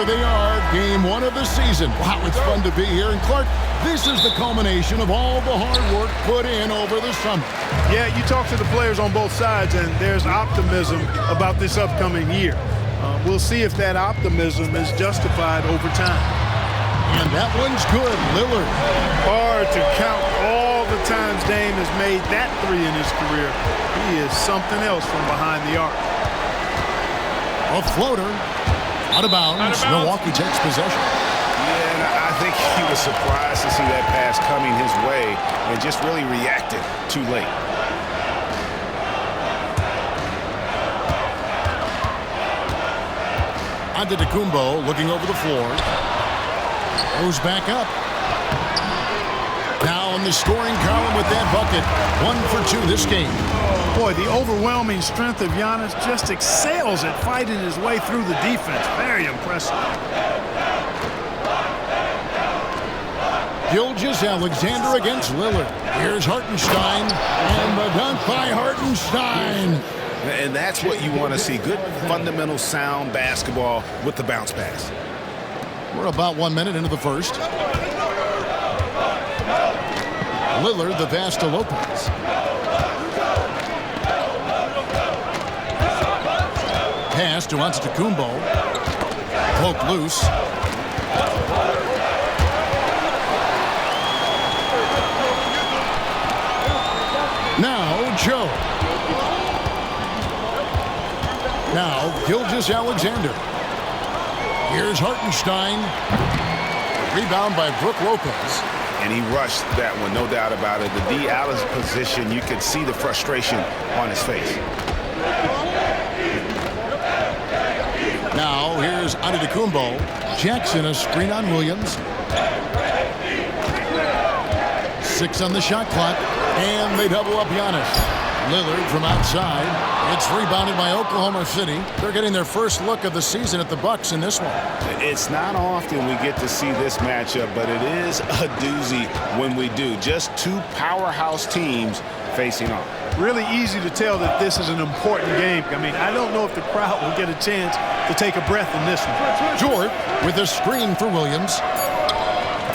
here they are, game one of the season. Wow, it's fun to be here. And Clark, this is the culmination of all the hard work put in over the summer. Yeah, you talk to the players on both sides, and there's optimism about this upcoming year. We'll see if that optimism is justified over time. And that one's good, Lillard. Hard to count all the times Dame has made that three in his career. He is something else from behind the arc. A floater. Out of bounds. Milwaukee takes possession. Yeah, and I think he was surprised to see that pass coming his way and just really reacted too late. Antetokounmpo looking over the floor. Goes back up. Now in the scoring column with that bucket. 1 for 2 this game. Boy, the overwhelming strength of Giannis just excels at fighting his way through the defense. Very impressive. Gilgeous-Alexander against Lillard. Here's Hartenstein. And the dunk by Hartenstein. And that's what you want to see. Good, fundamental, sound basketball with the bounce pass. We're about 1 minute into the first. Lillard, the pass to Lopez. Pass to Antetokounmpo. Poked loose. Now Joe. Now Gilgeous-Alexander. Here's Hartenstein. Rebound by Brook Lopez. And he rushed that one, no doubt about it. The D out of position, you could see the frustration on his face. Now here's Antetokounmpo. Jackson a screen on Williams. 6 on the shot clock. And they double up Giannis. Lillard from outside. It's rebounded by Oklahoma City. They're getting their first look of the season at the Bucks in this one. It's not often we get to see this matchup, but it is a doozy when we do. Just two powerhouse teams facing off. Really easy to tell that this is an important game. I mean, I don't know if the crowd will get a chance to take a breath in this one. Jordan with a screen for Williams.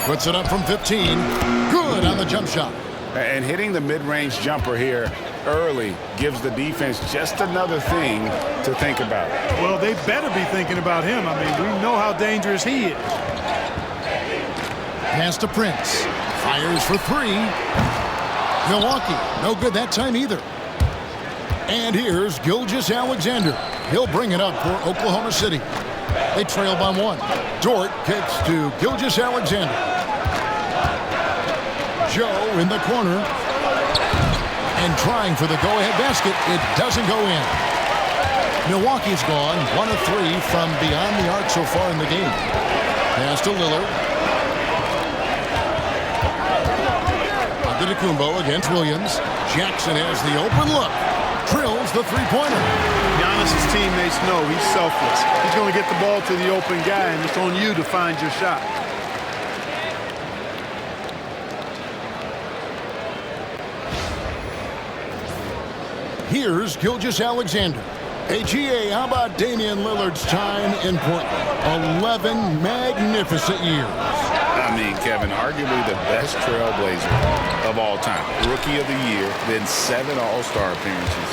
Puts it up from 15. Good on the jump shot. And hitting the mid-range jumper here early gives the defense just another thing to think about. Well, they better be thinking about him. I mean, we know how dangerous he is. Pass to Prince. Fires for 3. Milwaukee, no good that time either. And here's Gilgeous-Alexander. He'll bring it up for Oklahoma City. They trail by 1. Dort kicks to Gilgeous-Alexander. Joe in the corner. And trying for the go-ahead basket. It doesn't go in. Milwaukee's gone 1 of 3 from beyond the arc so far in the game. Pass to Lillard. Antetokounmpo against Williams. Jackson has the open look. Drills the three-pointer. Giannis' teammates know he's selfless. He's going to get the ball to the open guy, and it's on you to find your shot. Here's Gilgeous-Alexander. Hey, GA, how about Damian Lillard's time in Portland? 11 magnificent years. I mean, Kevin, arguably the best trailblazer of all time. Rookie of the year, then 7 All-Star appearances.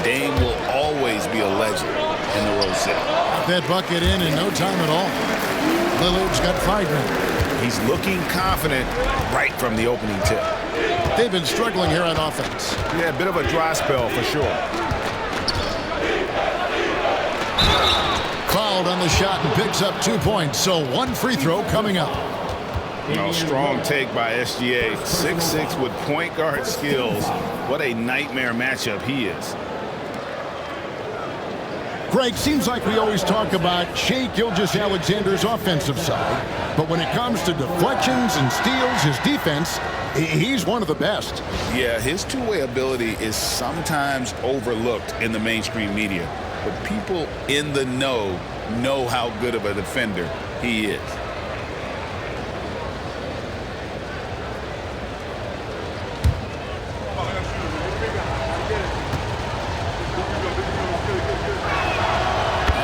Dame will always be a legend in the Rose City. That bucket in no time at all. Lillard's got 5 minutes. He's looking confident right from the opening tip. They've been struggling here on offense. Yeah, a bit of a dry spell for sure. Fouled on the shot and picks up 2 points. So 1 free throw coming up. You know, strong take by SGA. 6'6" with point guard skills. What a nightmare matchup he is. Greg, seems like we always talk about Shai Gilgeous-Alexander's offensive side, but when it comes to deflections and steals, his defense, he's one of the best. Yeah, his two-way ability is sometimes overlooked in the mainstream media, but people in the know how good of a defender he is.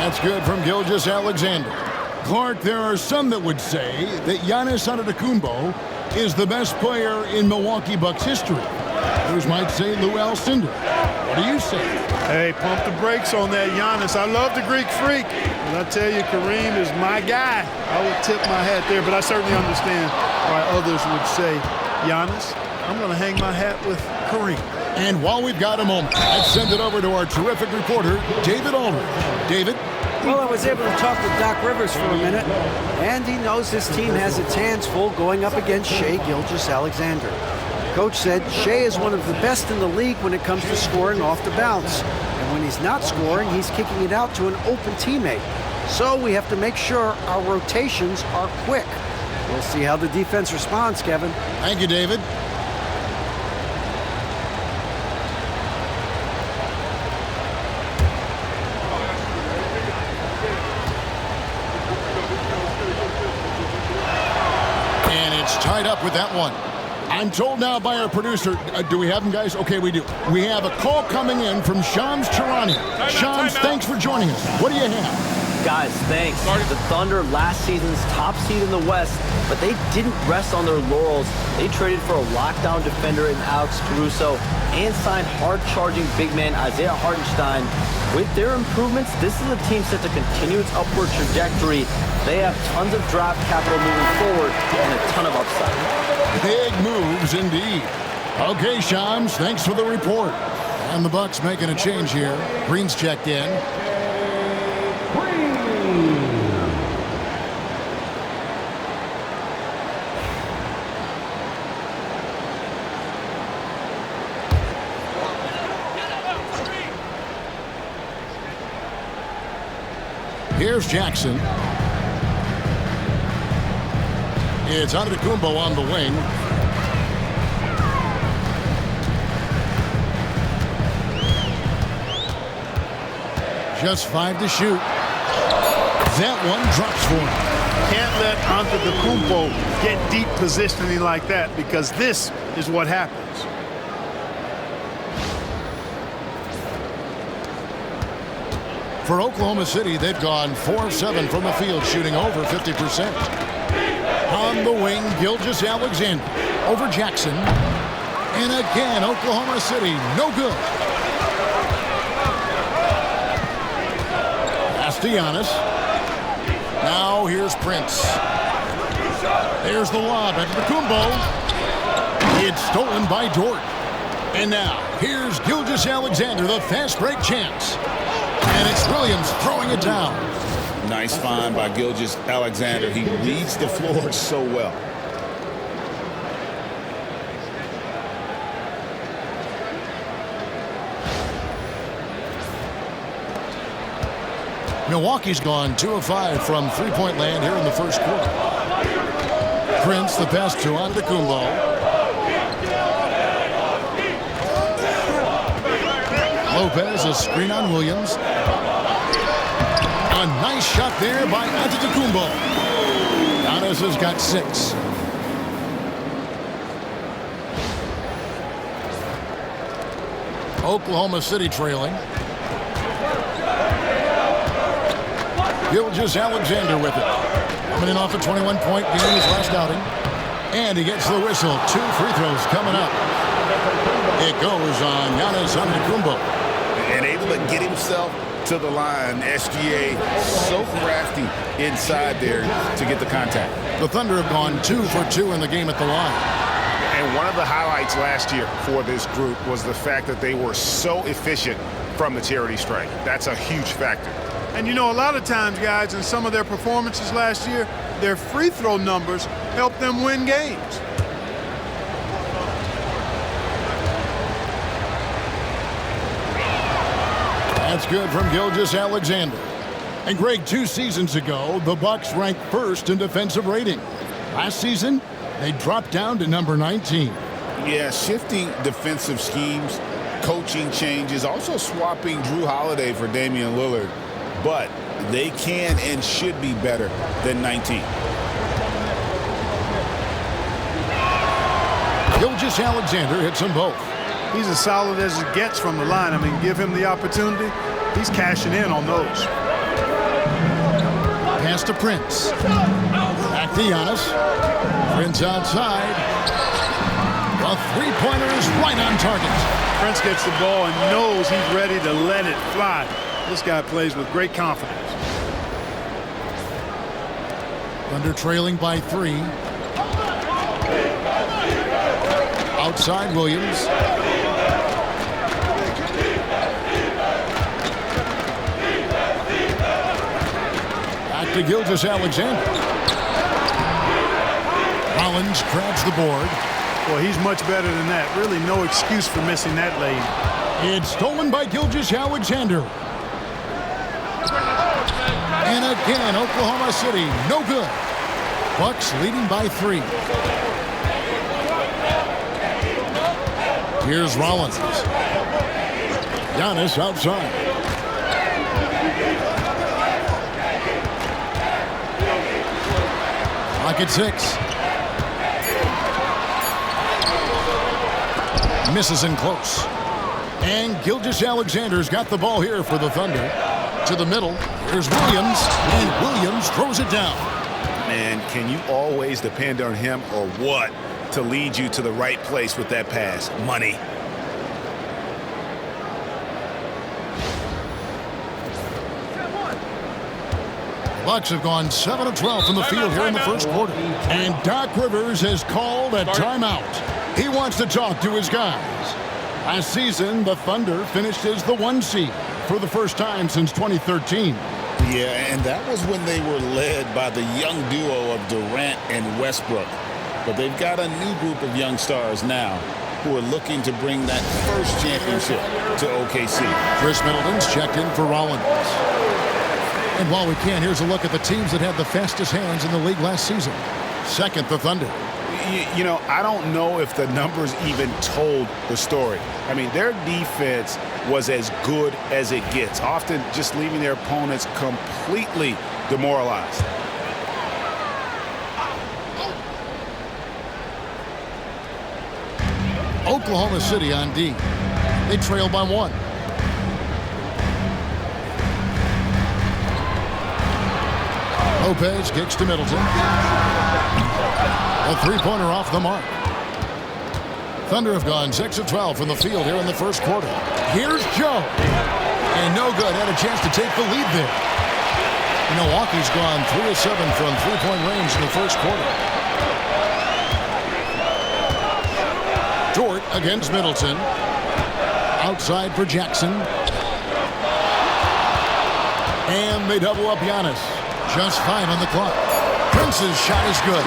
That's good from Gilgeous-Alexander. Clark, there are some that would say that Giannis Antetokounmpo is the best player in Milwaukee Bucks history. Others might say Lou Alcindor. What do you say? Hey, pump the brakes on that Giannis. I love the Greek Freak. And I tell you, Kareem is my guy. I would tip my hat there, but I certainly understand why others would say Giannis. I'm going to hang my hat with Kareem. And while we've got a moment, let's send it over to our terrific reporter, David Aldridge. David? Well, I was able to talk with Doc Rivers for a minute, and he knows his team has its hands full going up against Shai Gilgeous-Alexander. Coach said Shai is one of the best in the league when it comes to scoring off the bounce. And when he's not scoring, he's kicking it out to an open teammate. So we have to make sure our rotations are quick. We'll see how the defense responds, Kevin. Thank you, David. And it's tied up with that one. I'm told now by our producer, do we have him, guys? Okay, we do. We have a call coming in from Shams Charania. Shams, thanks for joining us. What do you have? Guys, thanks. The Thunder, last season's top seed in the West, but they didn't rest on their laurels. They traded for a lockdown defender in Alex Caruso and signed hard-charging big man Isaiah Hartenstein. With their improvements, this is a team set to continue its upward trajectory. They have tons of draft capital moving forward and a ton of upside. Big moves indeed. Okay, Shams, thanks for the report. And the Bucks making a change here. Green's checked in. Here's Jackson. It's Antetokounmpo on the wing. Just 5 to shoot. That one drops for him. Can't let Antetokounmpo get deep positioning like that, because this is what happens. For Oklahoma City, they've gone 4 of 7 from the field, shooting over 50%. On the wing, Gilgeous-Alexander over Jackson. And again, Oklahoma City, no good. Pass to Giannis. Now here's Prince. There's the lob at Antetokounmpo. It's stolen by Dort. And now, here's Gilgeous-Alexander, the fast break chance. And it's Williams throwing it down. Nice find by Gilgeous-Alexander. He reads the floor so well. Milwaukee's gone 2 of 5 from three-point land here in the first quarter. Prince, the pass to Antetokounmpo. Lopez, a screen on Williams. A nice shot there by Antetokounmpo. Giannis has got 6. Oklahoma City trailing. Gilgeous-Alexander with it. Coming in off a 21-point game his last outing. And he gets the whistle. 2 free throws coming up. It goes on Giannis Antetokounmpo. And able to get himself to the line. SGA so crafty inside there to get the contact. The Thunder have gone 2 for 2 in the game at the line. And one of the highlights last year for this group was the fact that they were so efficient from the charity stripe. That's a huge factor. And you know, a lot of times, guys, in some of their performances last year, their free throw numbers helped them win games. That's good from Gilgeous-Alexander. And Greg, 2 seasons ago, the Bucks ranked 1st in defensive rating. Last season, they dropped down to number 19. Yeah, shifting defensive schemes, coaching changes, also swapping Drew Holiday for Damian Lillard. But they can and should be better than 19. Gilgeous-Alexander hits them both. He's as solid as it gets from the line. I mean, give him the opportunity. He's cashing in on those. Pass to Prince. Back to Giannis. Prince outside. The three-pointer is right on target. Prince gets the ball and knows he's ready to let it fly. This guy plays with great confidence. Thunder trailing by 3. Outside Williams. Back to Gilgeous-Alexander. Rollins grabs the board. Well, he's much better than that. Really no excuse for missing that lane. It's stolen by Gilgeous-Alexander. And again, Oklahoma City, no good. Bucks leading by 3. Here's Rollins. Giannis outside. Clock at 6. Misses in close. And Gilgeous-Alexander's got the ball here for the Thunder. To the middle. Here's Williams. And Williams throws it down. Man, can you always depend on him or what to lead you to the right place with that pass? Money. Bucks have gone 7 of 12 from the field here in the first quarter. And Doc Rivers has called a timeout. He wants to talk to his guys. Last season, the Thunder finished as the 1 seed for the first time since 2013. Yeah, and that was when they were led by the young duo of Durant and Westbrook. But they've got a new group of young stars now who are looking to bring that first championship to OKC. Chris Middleton's checked in for Rollins. And while we can, here's a look at the teams that had the fastest hands in the league last season. Second, the Thunder. You know, I don't know if the numbers even told the story. I mean, their defense was as good as it gets, often just leaving their opponents completely demoralized. Oklahoma City on D. They trail by 1. Lopez kicks to Middleton. A three-pointer off the mark. Thunder have gone 6 of 12 from the field here in the first quarter. Here's Joe. And no good. Had a chance to take the lead there. Milwaukee's gone 3 of 7 from three-point range in the first quarter. Dort against Middleton. Outside for Jackson. And they double up Giannis. Just 5 on the clock. Prince's shot is good.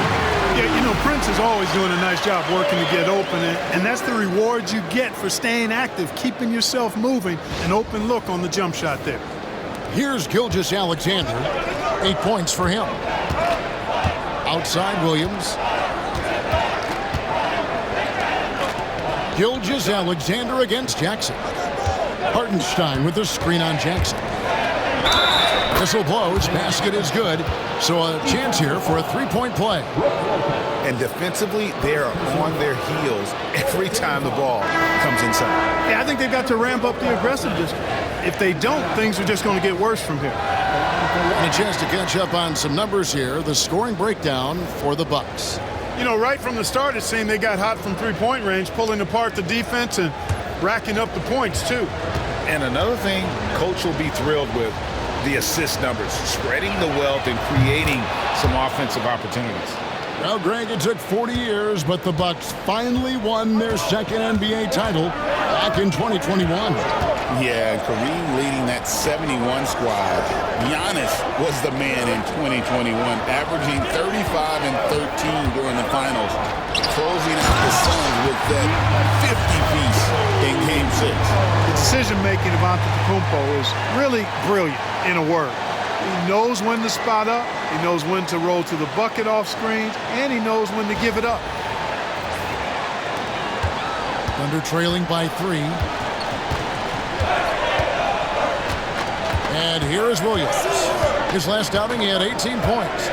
Yeah, you know, Prince is always doing a nice job working to get open, and that's the reward you get for staying active, keeping yourself moving, an open look on the jump shot there. Here's Gilgeous-Alexander. 8 points for him. Outside Williams. Gilgeous-Alexander against Jackson. Hartenstein with the screen on Jackson. Whistle blows, basket is good, so a chance here for a three-point play. And defensively, they are on their heels every time the ball comes inside. Yeah, I think they've got to ramp up the aggressiveness. If they don't, things are just going to get worse from here. And a chance to catch up on some numbers here. The scoring breakdown for the Bucks. You know, right from the start, it seemed they got hot from three-point range, pulling apart the defense and racking up the points, too. And another thing Coach will be thrilled with, the assist numbers, spreading the wealth and creating some offensive opportunities. Well, Greg, it took 40 years, but the Bucks finally won their second NBA title back in 2021. Yeah, and Kareem leading that 71 squad. Giannis was the man in 2021, averaging 35 and 13 during the finals, closing out the Suns with that 50-piece in Game 6. The decision-making about Antetokounmpo is really brilliant, in a word. He knows when to spot up, he knows when to roll to the bucket off screens, and he knows when to give it up. Thunder trailing by 3. And here is Williams. His last outing, he had 18 points.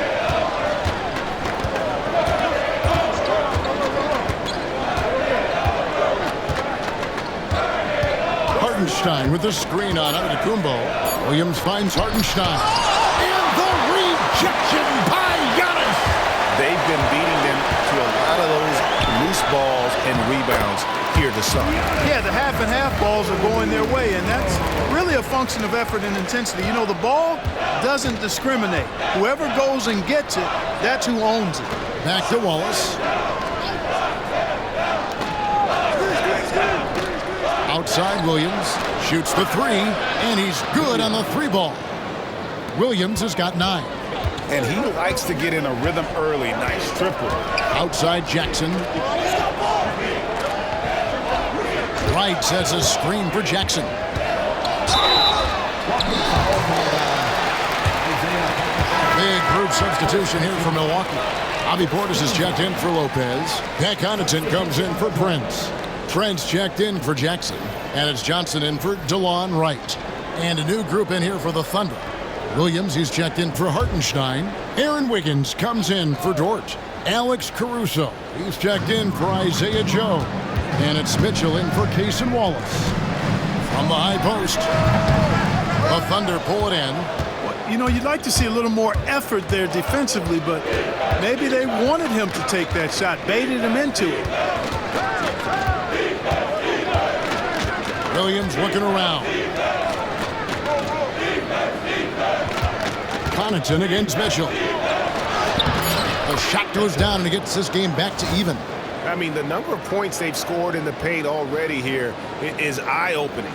Hartenstein with the screen on Antetokounmpo. Williams finds Hartenstein. And the the sun. Yeah, the half and half balls are going their way, and that's really a function of effort and intensity. You know, the ball doesn't discriminate. Whoever goes and gets it, that's who owns it. Back to Wallace. Outside Williams, shoots the three, and he's good on the three ball. Williams has got 9. And he likes to get in a rhythm early. Nice triple. Outside Jackson. Wright sets a screen for Jackson. Big group substitution here for Milwaukee. Bobby Portis is checked in for Lopez. Pat Connaughton comes in for Prince. Trent's checked in for Jackson. And it's Johnson in for DeLon Wright. And a new group in here for the Thunder. Williams, he's checked in for Hartenstein. Aaron Wiggins comes in for Dort. Alex Caruso, he's checked in for Isaiah Joe. And it's Mitchell in for Cason Wallace. From the high post, the Thunder pull it in. You know, you'd like to see a little more effort there defensively, but maybe they wanted him to take that shot, baited him into it. Williams looking around. Connaughton against Mitchell. The shot goes down and it gets this game back to even. I mean, the number of points they've scored in the paint already here is eye-opening.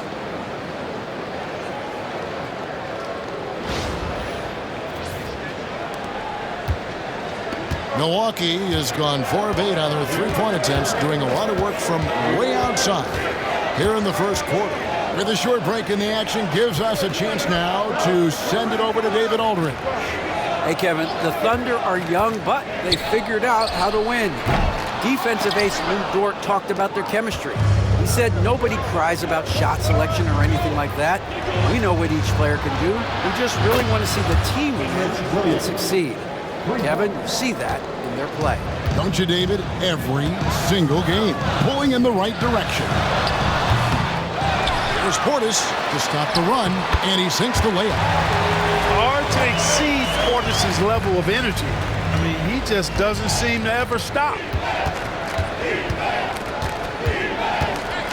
Milwaukee has gone 4 of 8 on their three-point attempts, doing a lot of work from way outside here in the first quarter. With a short break in the action, gives us a chance now to send it over to David Aldridge. Hey, Kevin, the Thunder are young, but they figured out how to win. Defensive ace Lou Dort talked about their chemistry. He said nobody cries about shot selection or anything like that. We know what each player can do. We just really want to see the team win and succeed. Kevin, you see that in their play. Don't you, David? Every single game, pulling in the right direction. There's Portis to stop the run, and he sinks the layup. Hard to exceed Portis' level of energy. I mean, he just doesn't seem to ever stop.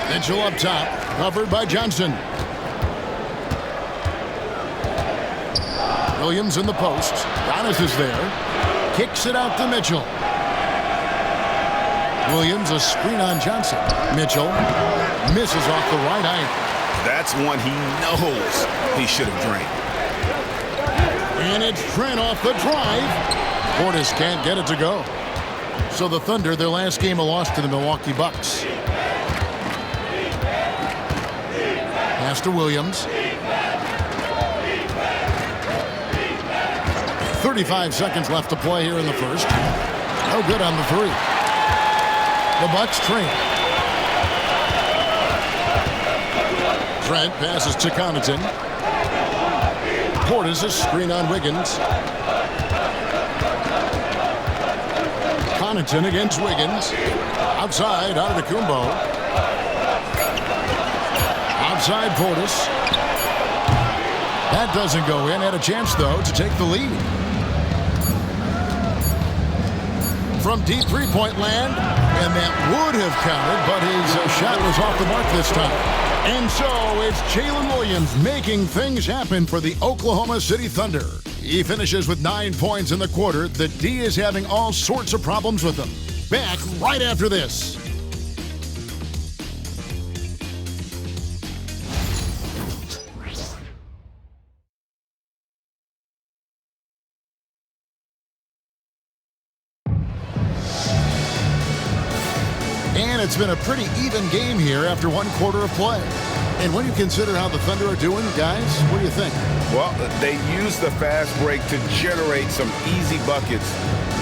Mitchell up top, covered by Johnson. Williams in the post. Giannis is there. Kicks it out to Mitchell. Williams, a screen on Johnson. Mitchell misses off the right eye. That's one he knows he should have drained. And it's Trent off the drive. Portis can't get it to go. So the Thunder, their last game, a loss to the Milwaukee Bucks. Pass to Williams. 35 seconds left to play here in the first. No good on the three. The Bucks trail. Trent passes to Connaughton. Portis a screen on Wiggins. Connaughton against Wiggins. Outside, Antetokounmpo. Outside Portis. That doesn't go in. Had a chance, though, to take the lead. From deep three-point land, and that would have counted, but his shot was off the mark this time. And so it's Jalen Williams making things happen for the Oklahoma City Thunder. He finishes with 9 points in the quarter. The D is having all sorts of problems with him. Back right after this. And it's been a pretty even game here after 1 quarter of play. And when you consider how the Thunder are doing, guys, what do you think? Well, they used the fast break to generate some easy buckets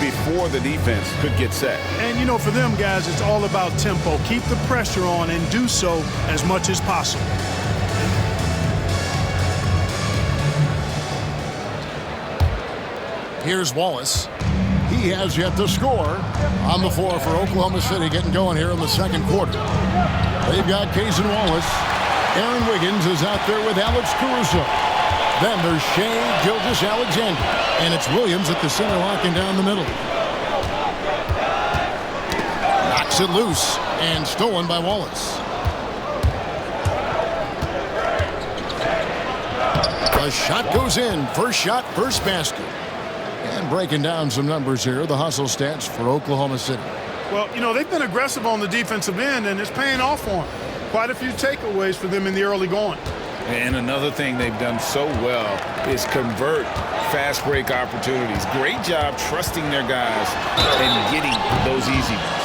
before the defense could get set. And, you know, for them, guys, it's all about tempo. Keep the pressure on and do so as much as possible. Here's Wallace. He has yet to score. On the floor for Oklahoma City, getting going here in the second quarter. They've got Cason Wallace. Aaron Wiggins is out there with Alex Caruso. Then there's Shea Gilgeous-Alexander. And it's Williams at the center, locking down the middle. Knocks it loose. And stolen by Wallace. The shot goes in. First shot, first basket. And breaking down some numbers here, the hustle stats for Oklahoma City. Well, you know, they've been aggressive on the defensive end, and it's paying off for them. Quite a few takeaways for them in the early going. And another thing they've done so well is convert fast break opportunities. Great job trusting their guys and getting those easy ones.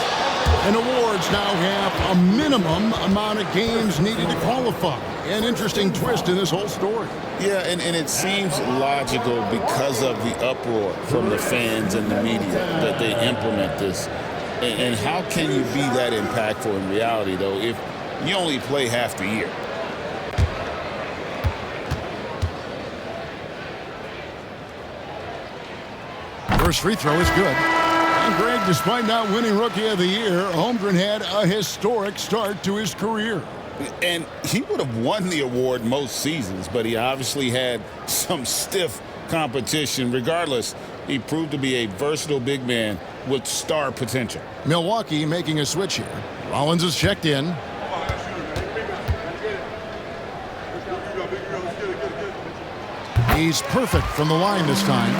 And awards now have a minimum amount of games needed to qualify. An interesting twist in this whole story. Yeah, and it seems logical because of the uproar from the fans and the media that they implement this. And how can you be that impactful in reality, though, if you only play half the year? First free throw is good. And Greg, despite not winning Rookie of the Year, Holmgren had a historic start to his career. And he would have won the award most seasons, but he obviously had some stiff competition. Regardless, he proved to be a versatile big man with star potential. Milwaukee making a switch here. Rollins is checked in. He's perfect from the line this time.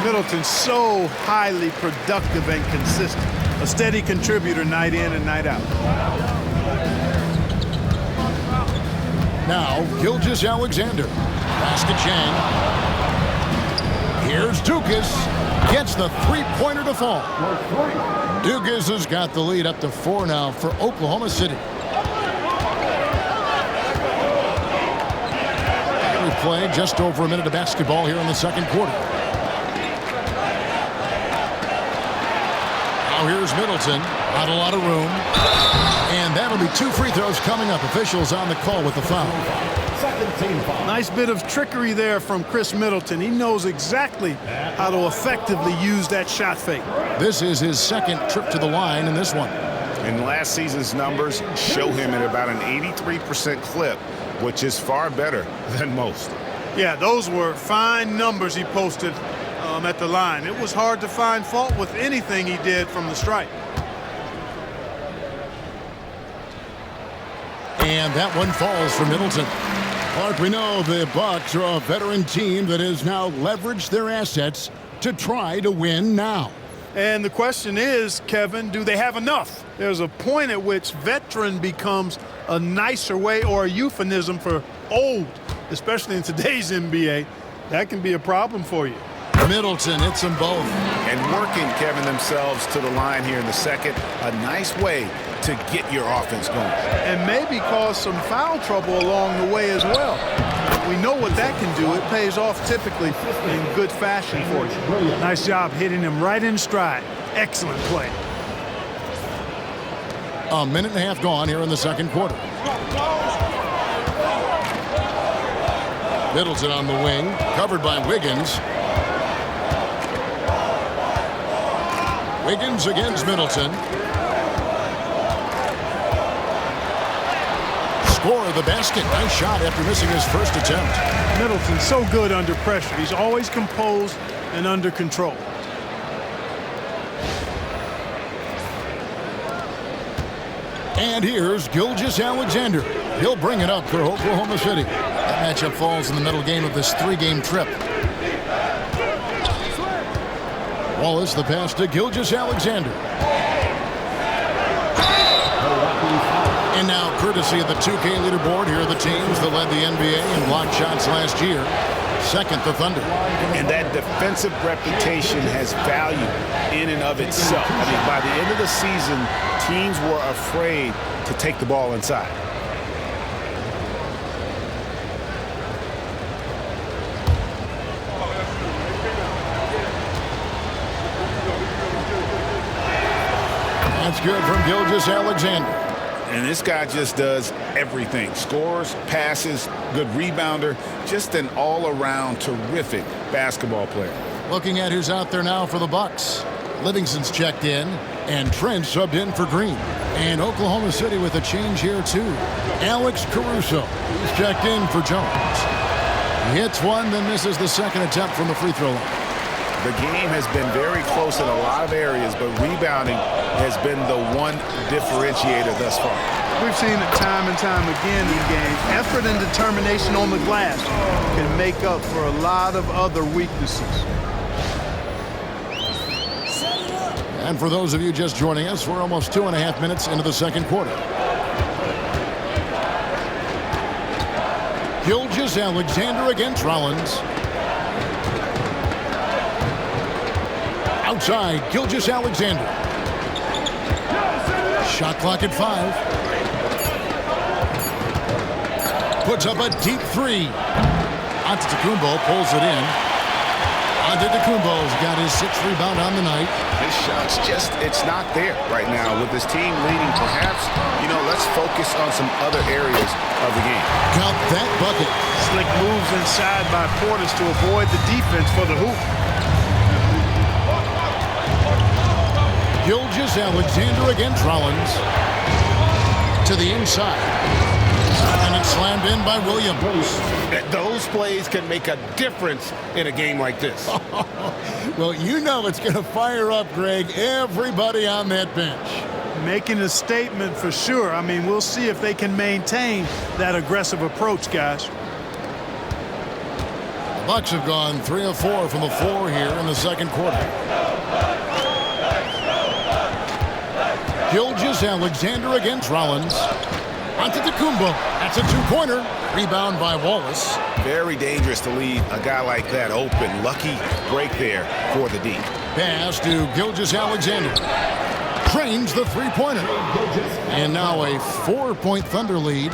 Middleton's so highly productive and consistent. A steady contributor night in and night out. Now, Gilgeous-Alexander. Basket Chang. Here's Dukas. Gets the three-pointer to fall. Dukas has got the lead up to 4 now for Oklahoma City. We've played just over a minute of basketball here in the second quarter. Now here's Middleton. Not a lot of room. And that'll be 2 free throws coming up. Officials on the call with the foul. Nice bit of trickery there from Chris Middleton. He knows exactly how to effectively use that shot fake. This is his second trip to the line in this one. And last season's numbers show him at about an 83% clip, which is far better than most. Yeah, those were fine numbers he posted at the line. It was hard to find fault with anything he did from the stripe. And that one falls for Middleton. Clark, we know the Bucks are a veteran team that has now leveraged their assets to try to win now. And the question is, Kevin, do they have enough? There's a point at which veteran becomes a nicer way or a euphemism for old, especially in today's NBA. That can be a problem for you. Middleton hits them both. And working, Kevin, themselves to the line here in the second, a nice way to get your offense going. And maybe cause some foul trouble along the way as well. We know what that can do. It pays off typically in good fashion for you. Nice job hitting him right in stride. Excellent play. A minute and a half gone here in the second quarter. Middleton on the wing, covered by Wiggins. Wiggins against Middleton. Score the basket. Nice shot after missing his first attempt. Middleton's so good under pressure. He's always composed and under control. And here's Gilgeous-Alexander. He'll bring it up for Oklahoma City. That matchup falls in the middle game of this 3-game trip. Wallace, the pass to Gilgeous-Alexander. And now, courtesy of the 2K leaderboard, here are the teams that led the NBA in blocked shots last year. Second, the Thunder. And that defensive reputation has value in and of itself. I mean, by the end of the season, teams were afraid to take the ball inside. That's good from Gilgeous-Alexander. And this guy just does everything. Scores, passes, good rebounder, just an all-around terrific basketball player. Looking at who's out there now for the Bucks. Livingston's checked in, and Trent subbed in for Green. And Oklahoma City with a change here, too. Alex Caruso, he's checked in for Jones. He hits one, then misses the second attempt from the free throw line. The game has been very close in a lot of areas, but rebounding has been the one differentiator thus far. We've seen it time and time again in games. Effort and determination on the glass can make up for a lot of other weaknesses. And for those of you just joining us, we're almost 2.5 minutes into the second quarter. Gilgeous-Alexander against Rollins. Outside, Gilgeous-Alexander. Shot clock at 5. Puts up a deep 3. Antetokounmpo pulls it in. Antetokounmpo's got his 6th rebound on the night. His shot's just, it's not there right now. With his team leading, perhaps, let's focus on some other areas of the game. Count that bucket. Slick moves inside by Portis to avoid the defense for the hoop. Gilgeous-Alexander against Rollins. To the inside. And it's slammed in by Williams. Those plays can make a difference in a game like this. Well, it's going to fire up, Greg, everybody on that bench. Making a statement for sure. I mean, we'll see if they can maintain that aggressive approach, guys. The Bucks have gone 3 of 4 from the floor here in the second quarter. Gilgeous-Alexander against Rollins. Antetokounmpo. That's a 2-pointer. Rebound by Wallace. Very dangerous to leave a guy like that open. Lucky break there for the D. Pass to Gilgeous-Alexander. Trains the 3-pointer. And now a 4-point Thunder lead.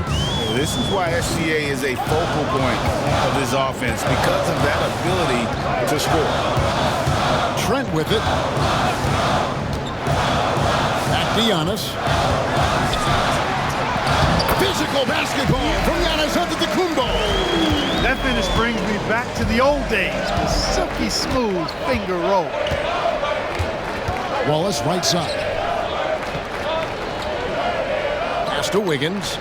This is why SGA is a focal point of this offense, because of that ability to score. Trent with it. Back to Giannis. Physical basketball from Giannis Antetokounmpo. That finish brings me back to the old days. The silky smooth finger roll. Wallace right side. Pass to Wiggins.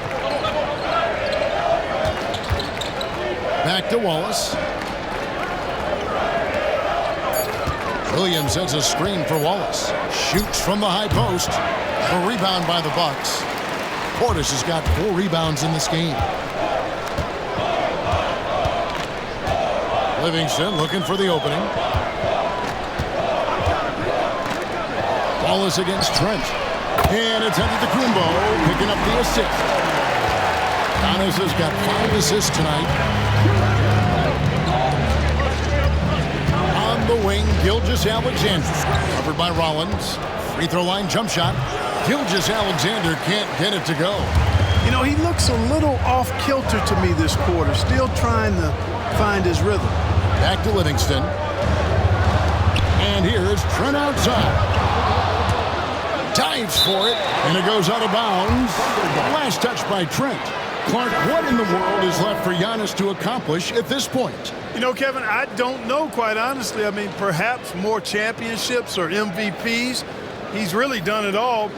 Back to Wallace. Williams sends a screen for Wallace. Shoots from the high post. A rebound by the Bucks. Portis has got 4 rebounds in this game. Livingston looking for the opening. Wallace against Trent. And it's Antetokounmpo picking up the assist. Giannis has got 5 assists tonight. On the wing, Gilgeous-Alexander. Covered by Rollins. Free throw line jump shot. Gilgeous-Alexander can't get it to go. He looks a little off-kilter to me this quarter. Still trying to find his rhythm. Back to Livingston. And here's Trent outside. Dives for it, and it goes out of bounds. Last touch by Trent. Clark, what in the world is left for Giannis to accomplish at this point? Kevin, I don't know, quite honestly. I mean, perhaps more championships or MVPs. He's really done it all.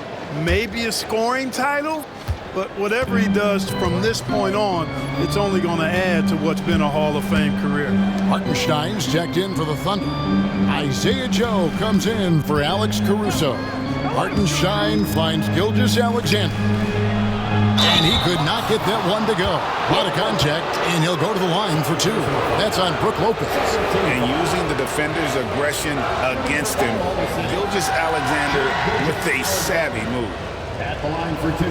Maybe a scoring title, but whatever he does from this point on, it's only going to add to what's been a Hall of Fame career. Hartenstein's checked in for the Thunder. Isaiah Joe comes in for Alex Caruso. Hartenstein finds Gilgeous-Alexander. And he could not get that one to go. A lot of contact, and he'll go to the line for 2. That's on Brook Lopez. And using the defender's aggression against him, Gilgeous-Alexander with a savvy move. At the line for 2.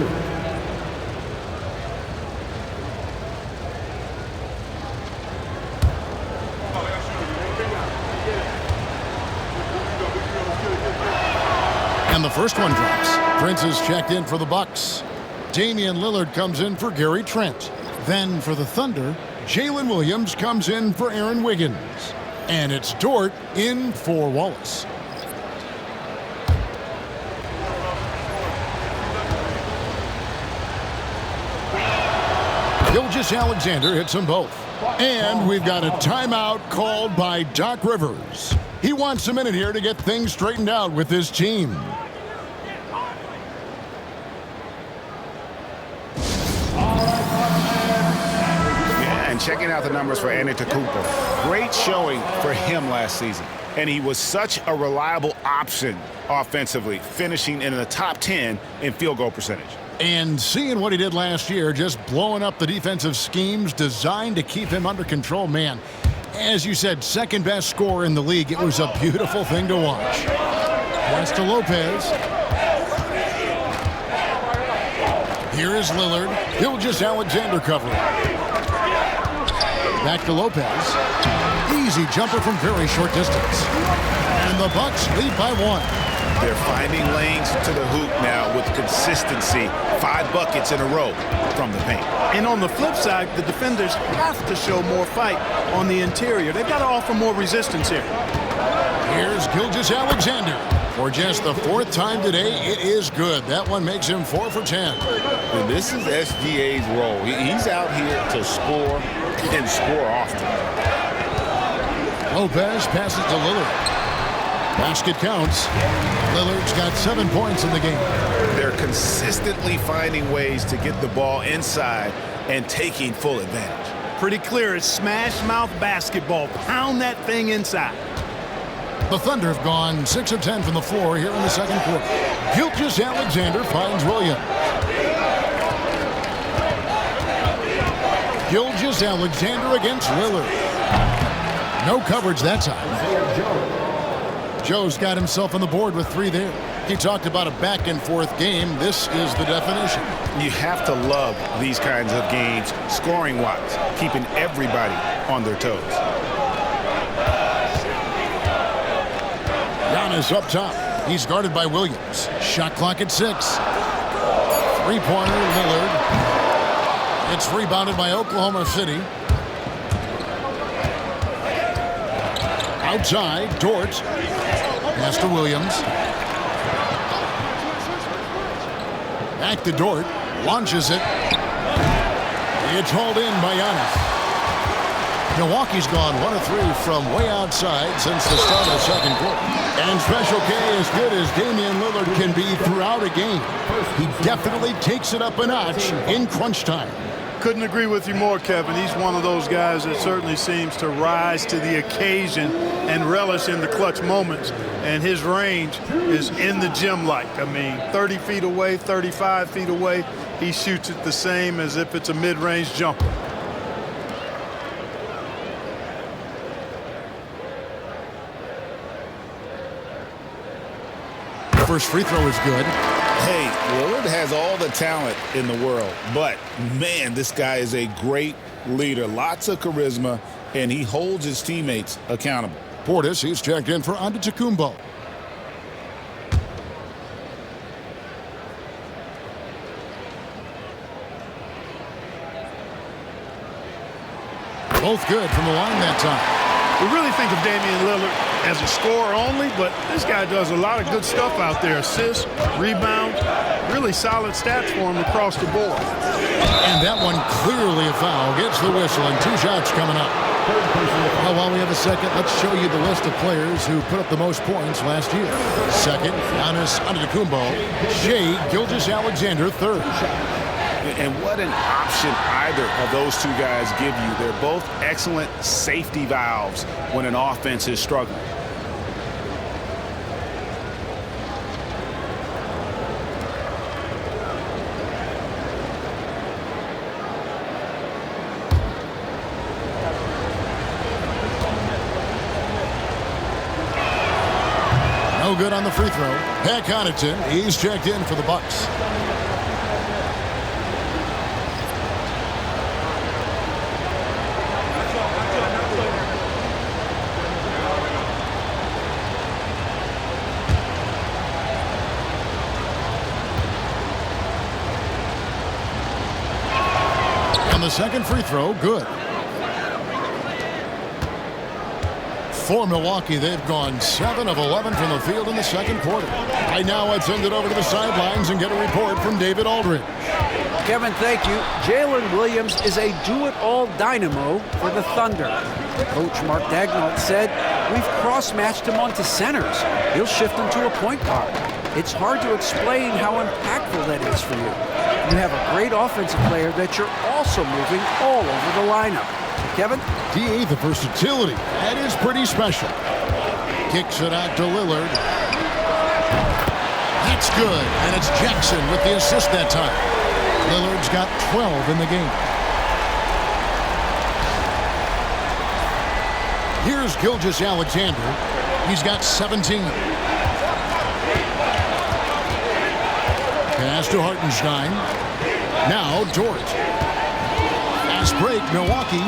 And the first one drops. Prince is checked in for the Bucks. Damian Lillard comes in for Gary Trent. Then for the Thunder, Jalen Williams comes in for Aaron Wiggins. And it's Dort in for Wallace. Gilgeous-Alexander hits them both. And we've got a timeout called by Doc Rivers. He wants a minute here to get things straightened out with his team. And checking out the numbers for Antetokounmpo. Great showing for him last season. and he was such a reliable option offensively, finishing in the top 10 in field goal percentage. And seeing what he did last year, just blowing up the defensive schemes designed to keep him under control, man. As you said, second best scorer in the league. It was a beautiful thing to watch. Pass to Lopez. Here is Lillard. Gilgeous-Alexander covering. Back to Lopez. Easy jumper from very short distance. And the Bucks lead by 1. They're finding lanes to the hoop now with consistency. 5 buckets in a row from the paint. And on the flip side, the defenders have to show more fight on the interior. They've got to offer more resistance here. Here's Gilgeous-Alexander. For just the 4th time today, it is good. That one makes him 4 for 10. And this is SGA's role. He's out here to score and score often. Lopez passes to Lillard. Basket counts. Lillard's got 7 points in the game. They're consistently finding ways to get the ball inside and taking full advantage. Pretty clear. It's smash mouth basketball. Pound that thing inside. The Thunder have gone 6 of 10 from the floor here in the second quarter. Gilgeous-Alexander finds Williams. Gilgeous-Alexander against Lillard. No coverage that time. Joe's got himself on the board with 3 there. He talked about a back-and-forth game. This is the definition. You have to love these kinds of games, scoring-wise, keeping everybody on their toes. Giannis up top. He's guarded by Williams. Shot clock at 6. Three-pointer, Lillard. It's rebounded by Oklahoma City. Outside, Dort. Pass to Williams. Back to Dort. Launches it. It's hauled in by Giannis. Milwaukee's gone 1 of 3 from way outside since the start of the second quarter. And Special K, as good as Damian Lillard can be throughout a game, he definitely takes it up a notch in crunch time. Couldn't agree with you more, Kevin. He's one of those guys that certainly seems to rise to the occasion and relish in the clutch moments. And his range is in the gym-like. I mean, 30 feet away, 35 feet away, he shoots it the same as if it's a mid-range jumper. First free throw is good. Hey, Lillard has all the talent in the world, but, man, this guy is a great leader. Lots of charisma, and he holds his teammates accountable. Portis, he's checked in for Antetokounmpo. Both good from the line that time. We really think of Damian Lillard as a scorer only, but this guy does a lot of good stuff out there. Assists, rebounds, really solid stats for him across the board. And that one clearly a foul. Gets the whistle and 2 shots coming up. Well, while we have a second, let's show you the list of players who put up the most points last year. Second, Giannis Antetokounmpo. Shai Gilgeous-Alexander, third. And what an option either of those 2 guys give you. They're both excellent safety valves when an offense is struggling. No good on the free throw. Pat Connaughton, he's checked in for the Bucks. The second free throw, good. For Milwaukee, they've gone 7 of 11 from the field in the second quarter. Right now, let's send it over to the sidelines and get a report from David Aldridge. Kevin, thank you. Jalen Williams is a do-it-all dynamo for the Thunder. Coach Mark Daigneault said, "We've cross-matched him onto centers. He'll shift into a point guard. It's hard to explain how impactful that is for you. You have a great offensive player that you're also moving all over the lineup." Kevin? DA, the versatility. That is pretty special. Kicks it out to Lillard. That's good, and it's Jackson with the assist that time. Lillard's got 12 in the game. Here's Gilgeous-Alexander. He's got 17. Pass to Hartenstein. Now Dort. Fast break, Milwaukee.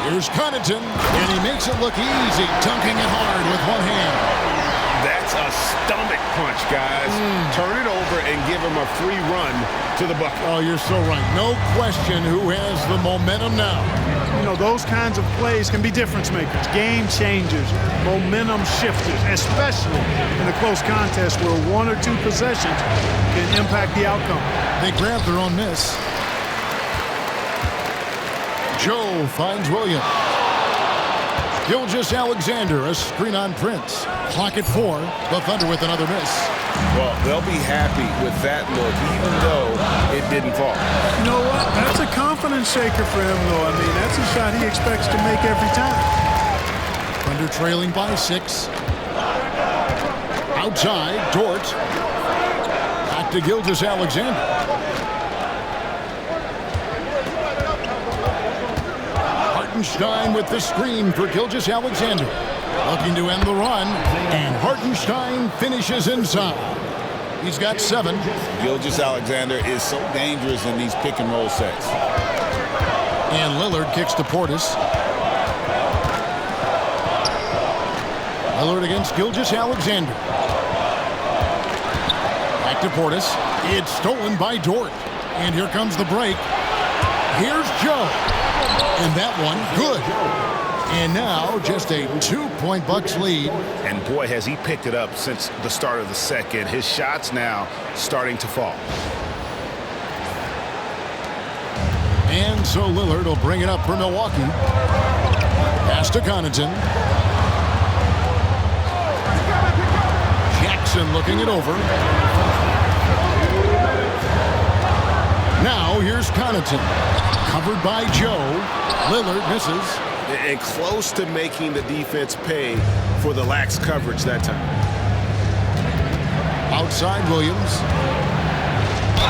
Here's Connaughton, and he makes it look easy, dunking it hard with one hand. That's a stomach punch, guys. Turn it over and give him a free run to the bucket. Oh, you're so right. No question who has the momentum now. You know, those kinds of plays can be difference makers, game changers, momentum shifters, especially in a close contest where one or two possessions can impact the outcome. They grab their own miss. Joe finds Williams. Gilgeous-Alexander, a screen on Prince. Clock at 4. The Thunder with another miss. Well, they'll be happy with that look, even though it didn't fall. You know what? That's a confidence shaker for him, though. I mean, that's a shot he expects to make every time. Thunder trailing by 6. Outside, Dort. Back to Gilgeous-Alexander. Hartenstein with the screen for Gilgeous-Alexander. Looking to end the run, and Hartenstein finishes inside. He's got 7. Gilgeous-Alexander is so dangerous in these pick-and-roll sets. And Lillard kicks to Portis. Lillard against Gilgeous-Alexander. Back to Portis. It's stolen by Dort. And here comes the break. Here's Joe. And that one, good. And now just a 2-point Bucks lead. And boy, has he picked it up since the start of the second. His shots now starting to fall. And so Lillard will bring it up for Milwaukee. Pass to Connaughton. Jackson looking it over. Now here's Connaughton. Covered by Joe. Lillard misses. And close to making the defense pay for the lax coverage that time. Outside Williams.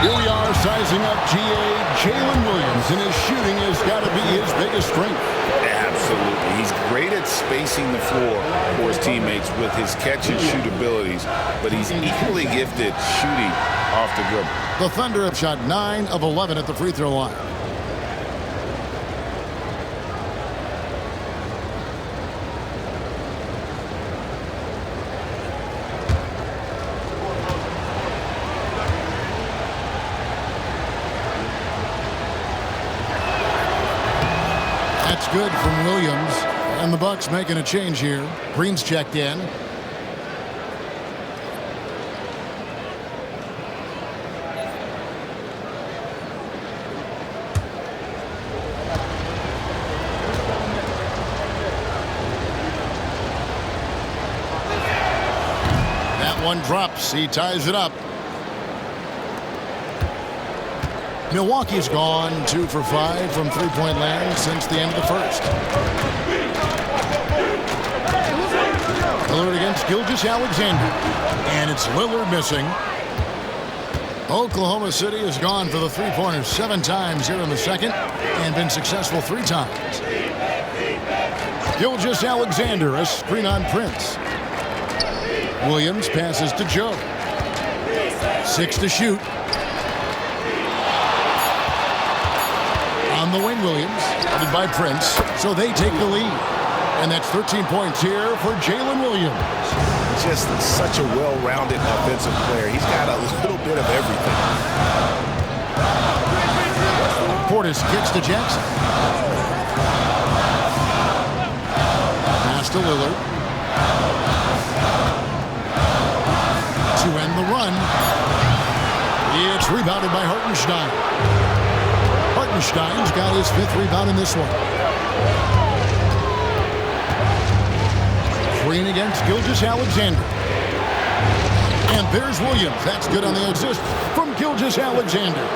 Here we are sizing up Jalen Williams, and his shooting has got to be his biggest strength. Absolutely. He's great at spacing the floor for his teammates with his catch-and-shoot abilities, but he's equally gifted shooting off the dribble. The Thunder have shot 9 of 11 at the free throw line. That's good from Williams. And the Bucks making a change here. Green's checked in. That one drops. He ties it up. Milwaukee's gone 2 for 5 from three-point land since the end of the first. Lillard against Gilgeous-Alexander. And it's Lillard missing. Oklahoma City has gone for the three-pointers 7 times here in the second and been successful 3 times. Gilgeous-Alexander, a screen on Prince. Williams passes to Joe. 6 to shoot. On the wing, Williams, headed by Prince, so they take the lead. And that's 13 points here for Jalen Williams. Just such a well-rounded offensive player. He's got a little bit of everything. Portis kicks to Jackson. Pass to Lillard. To end the run. It's rebounded by Hartenstein. Hartenstein's got his 5th rebound in this one. Green against Gilgeous-Alexander. And there's Williams. That's good on the assist from Gilgeous-Alexander.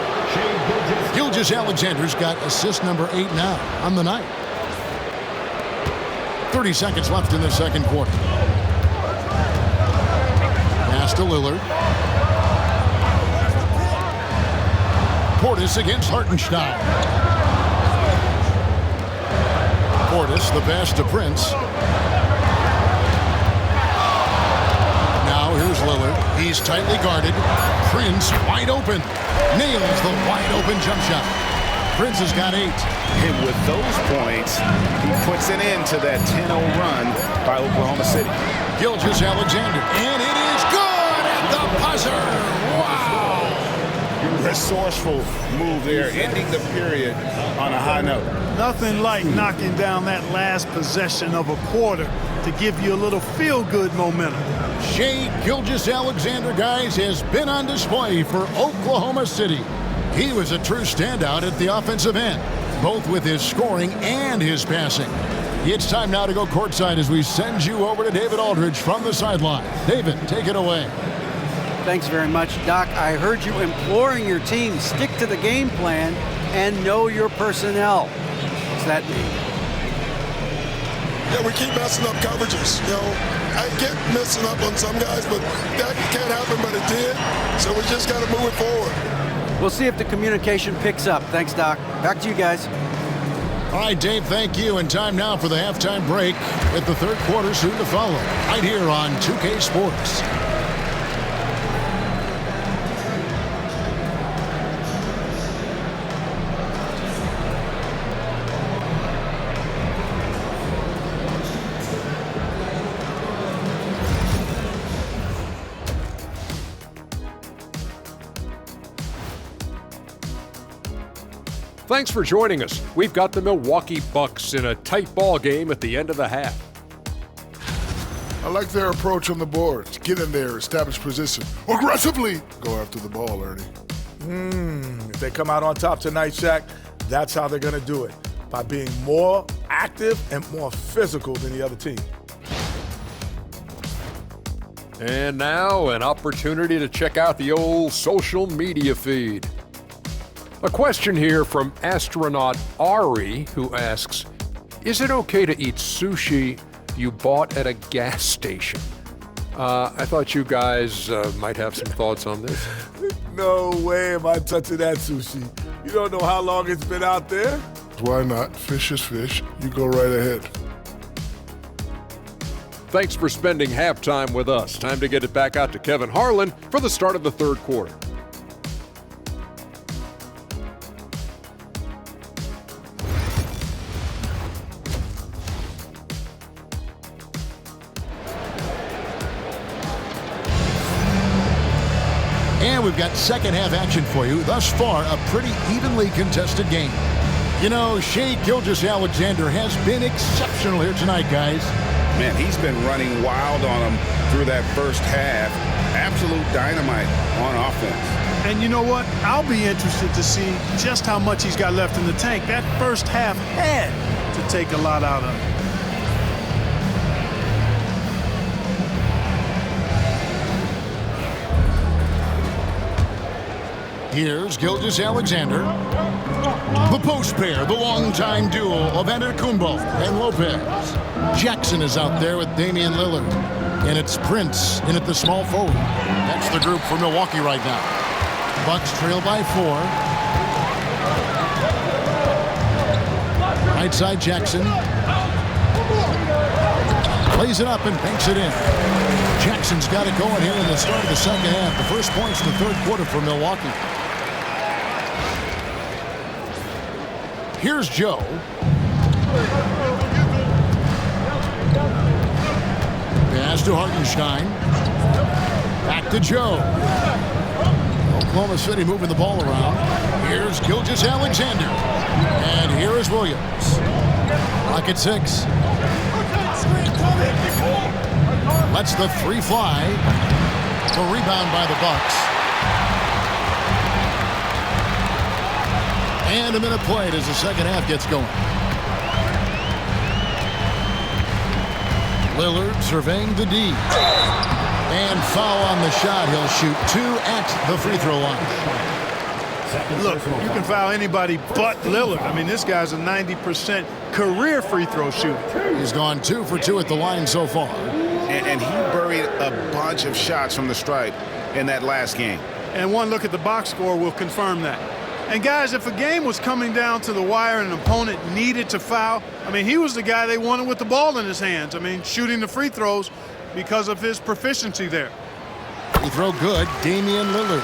Gilgeous-Alexander's got assist number 8 now on the night. 30 seconds left in the second quarter. Pass to Lillard. Portis against Hartenstein. Portis, the pass to Prince. Now here's Lillard. He's tightly guarded. Prince wide open. Nails the wide open jump shot. Prince has got 8. And with those points, he puts an end to that 10-0 run by Oklahoma City. Gilgeous-Alexander. And it is good at the buzzer. Wow. Resourceful move there, ending the period on a high note. Nothing like knocking down that last possession of a quarter to give you a little feel-good momentum. Shai Gilgeous-Alexander, guys, has been on display for Oklahoma City. He was a true standout at the offensive end, both with his scoring and his passing. It's time now to go courtside as we send you over to David Aldridge from the sideline. David, take it away. Thanks very much, Doc. I heard you imploring your team, stick to the game plan and know your personnel. What's that mean? Yeah, we keep messing up coverages. You know, I get messing up on some guys, but that can't happen, but it did. So we just got to move it forward. We'll see if the communication picks up. Thanks, Doc. Back to you guys. All right, Dave, thank you. And time now for the halftime break with the third quarter soon to follow. Right here on 2K Sports. Thanks for joining us. We've got the Milwaukee Bucks in a tight ball game at the end of the half. I like their approach on the boards. Get in there, establish position. Aggressively go after the ball, Ernie. If they come out on top tonight, Shaq, that's how they're going to do it. By being more active and more physical than the other team. And now an opportunity to check out the old social media feed. A question here from astronaut Ari, who asks, is it okay to eat sushi you bought at a gas station? I thought you guys might have some thoughts on this. No way am I touching that sushi. You don't know how long it's been out there. Why not? Fish is fish. You go right ahead. Thanks for spending halftime with us. Time to get it back out to Kevin Harlan for the start of the third quarter. And we've got second half action for you. Thus far, a pretty evenly contested game. You know, Shai Gilgeous-Alexander has been exceptional here tonight, guys. Man, he's been running wild on them through that first half. Absolute dynamite on offense. And you know what? I'll be interested to see just how much he's got left in the tank. That first half had to take a lot out of him. Here's Gilgeous-Alexander. The post pair, the longtime duo of Antetokounmpo and Lopez. Jackson is out there with Damian Lillard. And it's Prince in at the small forward. That's the group for Milwaukee right now. Bucks trail by 4. Right side Jackson. Plays it up and banks it in. Jackson's got it going here in the start of the second half. The first points in the third quarter for Milwaukee. Here's Joe. Pass to Hartenstein. Back to Joe. Oklahoma City moving the ball around. Here's Gilgeous-Alexander. And here is Williams. Clock at 6. Lets the 3 fly. The rebound by the Bucks. And a minute played as the second half gets going. Lillard surveying the D. And foul on the shot. He'll shoot 2 at the free throw line. Look, you can foul anybody but Lillard. I mean, this guy's a 90% career free throw shooter. He's gone 2 for 2 at the line so far. and he buried a bunch of shots from the stripe in that last game. And one look at the box score will confirm that. And guys, if a game was coming down to the wire and an opponent needed to foul, I mean, he was the guy they wanted with the ball in his hands. I mean, shooting the free throws because of his proficiency there. Free throw good, Damian Lillard.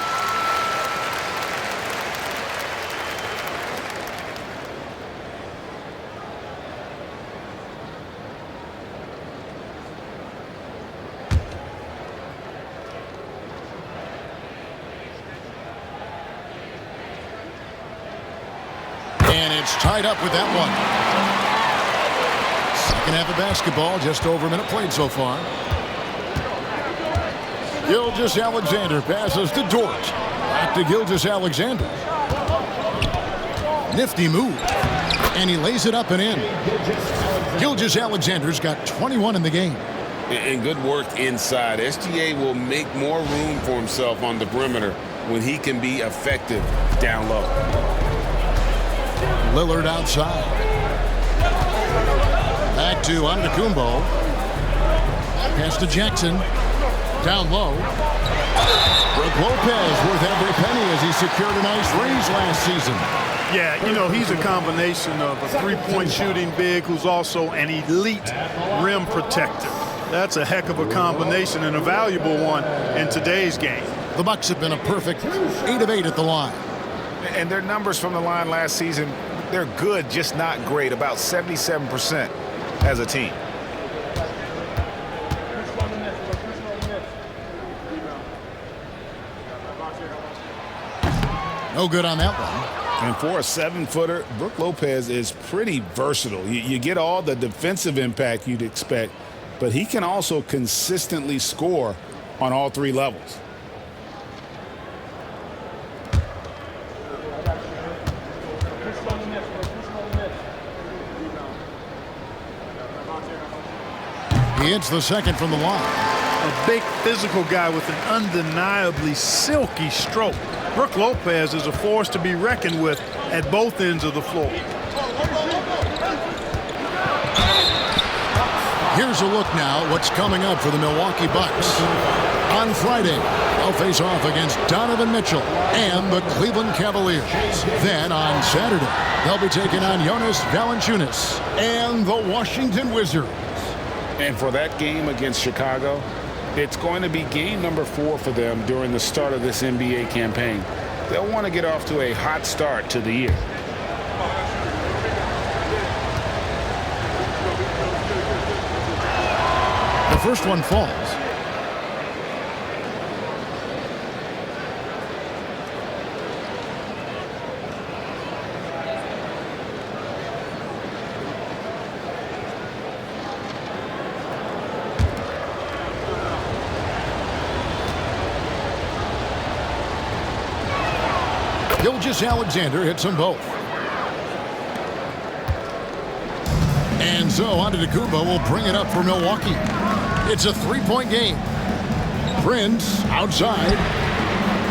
And it's tied up with that one. Second half of basketball, just over a minute played so far. Gilgeous-Alexander passes to Dort. Back to Gilgeous-Alexander. Nifty move. And he lays it up and in. Gilgeous-Alexander's got 21 in the game. And good work inside. SGA will make more room for himself on the perimeter when he can be effective down low. Lillard outside. Back to Antetokounmpo. Pass to Jackson. Down low. Brook Lopez worth every penny as he secured a nice raise last season. Yeah, you know, he's a combination of a three-point shooting big who's also an elite rim protector. That's a heck of a combination and a valuable one in today's game. The Bucks have been a perfect 8 of 8 at the line. And their numbers from the line last season, they're good, just not great, about 77% as a team. No good on that one. And for a 7-footer, Brook Lopez is pretty versatile. You get all the defensive impact you'd expect, but he can also consistently score on all three levels. He hits the second from the line. A big physical guy with an undeniably silky stroke. Brook Lopez is a force to be reckoned with at both ends of the floor. Here's a look now what's coming up for the Milwaukee Bucks. On Friday, they'll face off against Donovan Mitchell and the Cleveland Cavaliers. Then on Saturday, they'll be taking on Jonas Valanciunas and the Washington Wizards. And for that game against Chicago, it's going to be game number 4 for them during the start of this NBA campaign. They'll want to get off to a hot start to the year. The first one falls. Gilgeous-Alexander hits them both. And so Antetokounmpo will bring it up for Milwaukee. It's a 3-point game. Prince outside.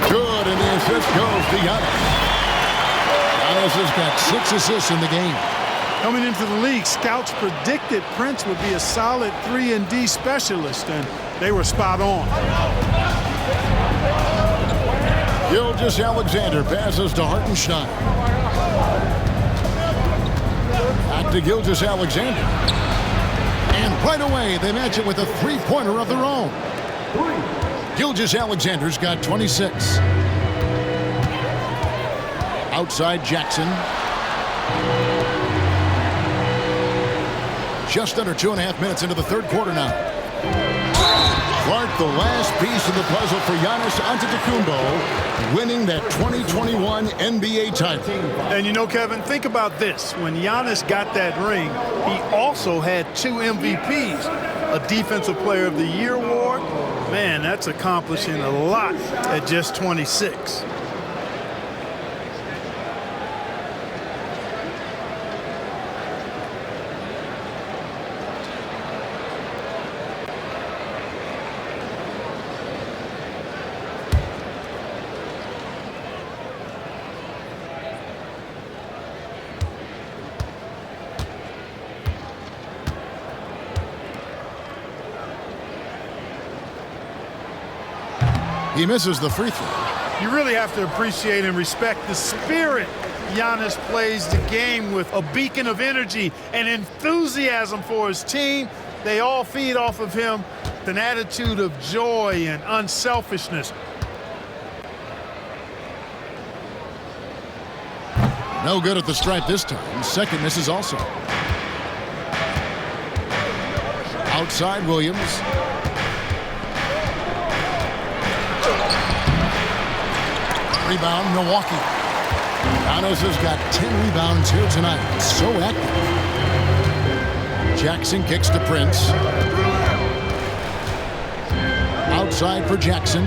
Good, and the assist goes to Giannis. Giannis has got 6 assists in the game. Coming into the league, scouts predicted Prince would be a solid 3-and-D specialist, and they were spot on. Gilgeous-Alexander passes to Hartenstein. Back to Gilgeous-Alexander. And right away, they match it with a 3-pointer of their own. Gilgeous-Alexander's got 26. Outside Jackson. Just under 2.5 minutes into the third quarter now. Clark, the last piece of the puzzle for Giannis Antetokounmpo, winning that 2021 NBA title. And you know, Kevin, think about this. When Giannis got that ring, he also had 2 MVPs, a Defensive Player of the Year award. Man, that's accomplishing a lot at just 26. He misses the free throw. You really have to appreciate and respect the spirit Giannis plays the game with, a beacon of energy and enthusiasm for his team. They all feed off of him with an attitude of joy and unselfishness. No good at the stripe this time. Second misses also. Outside Williams. Rebound Milwaukee. Giannis has got 10 rebounds here tonight. So active. Jackson kicks to Prince. Outside for Jackson.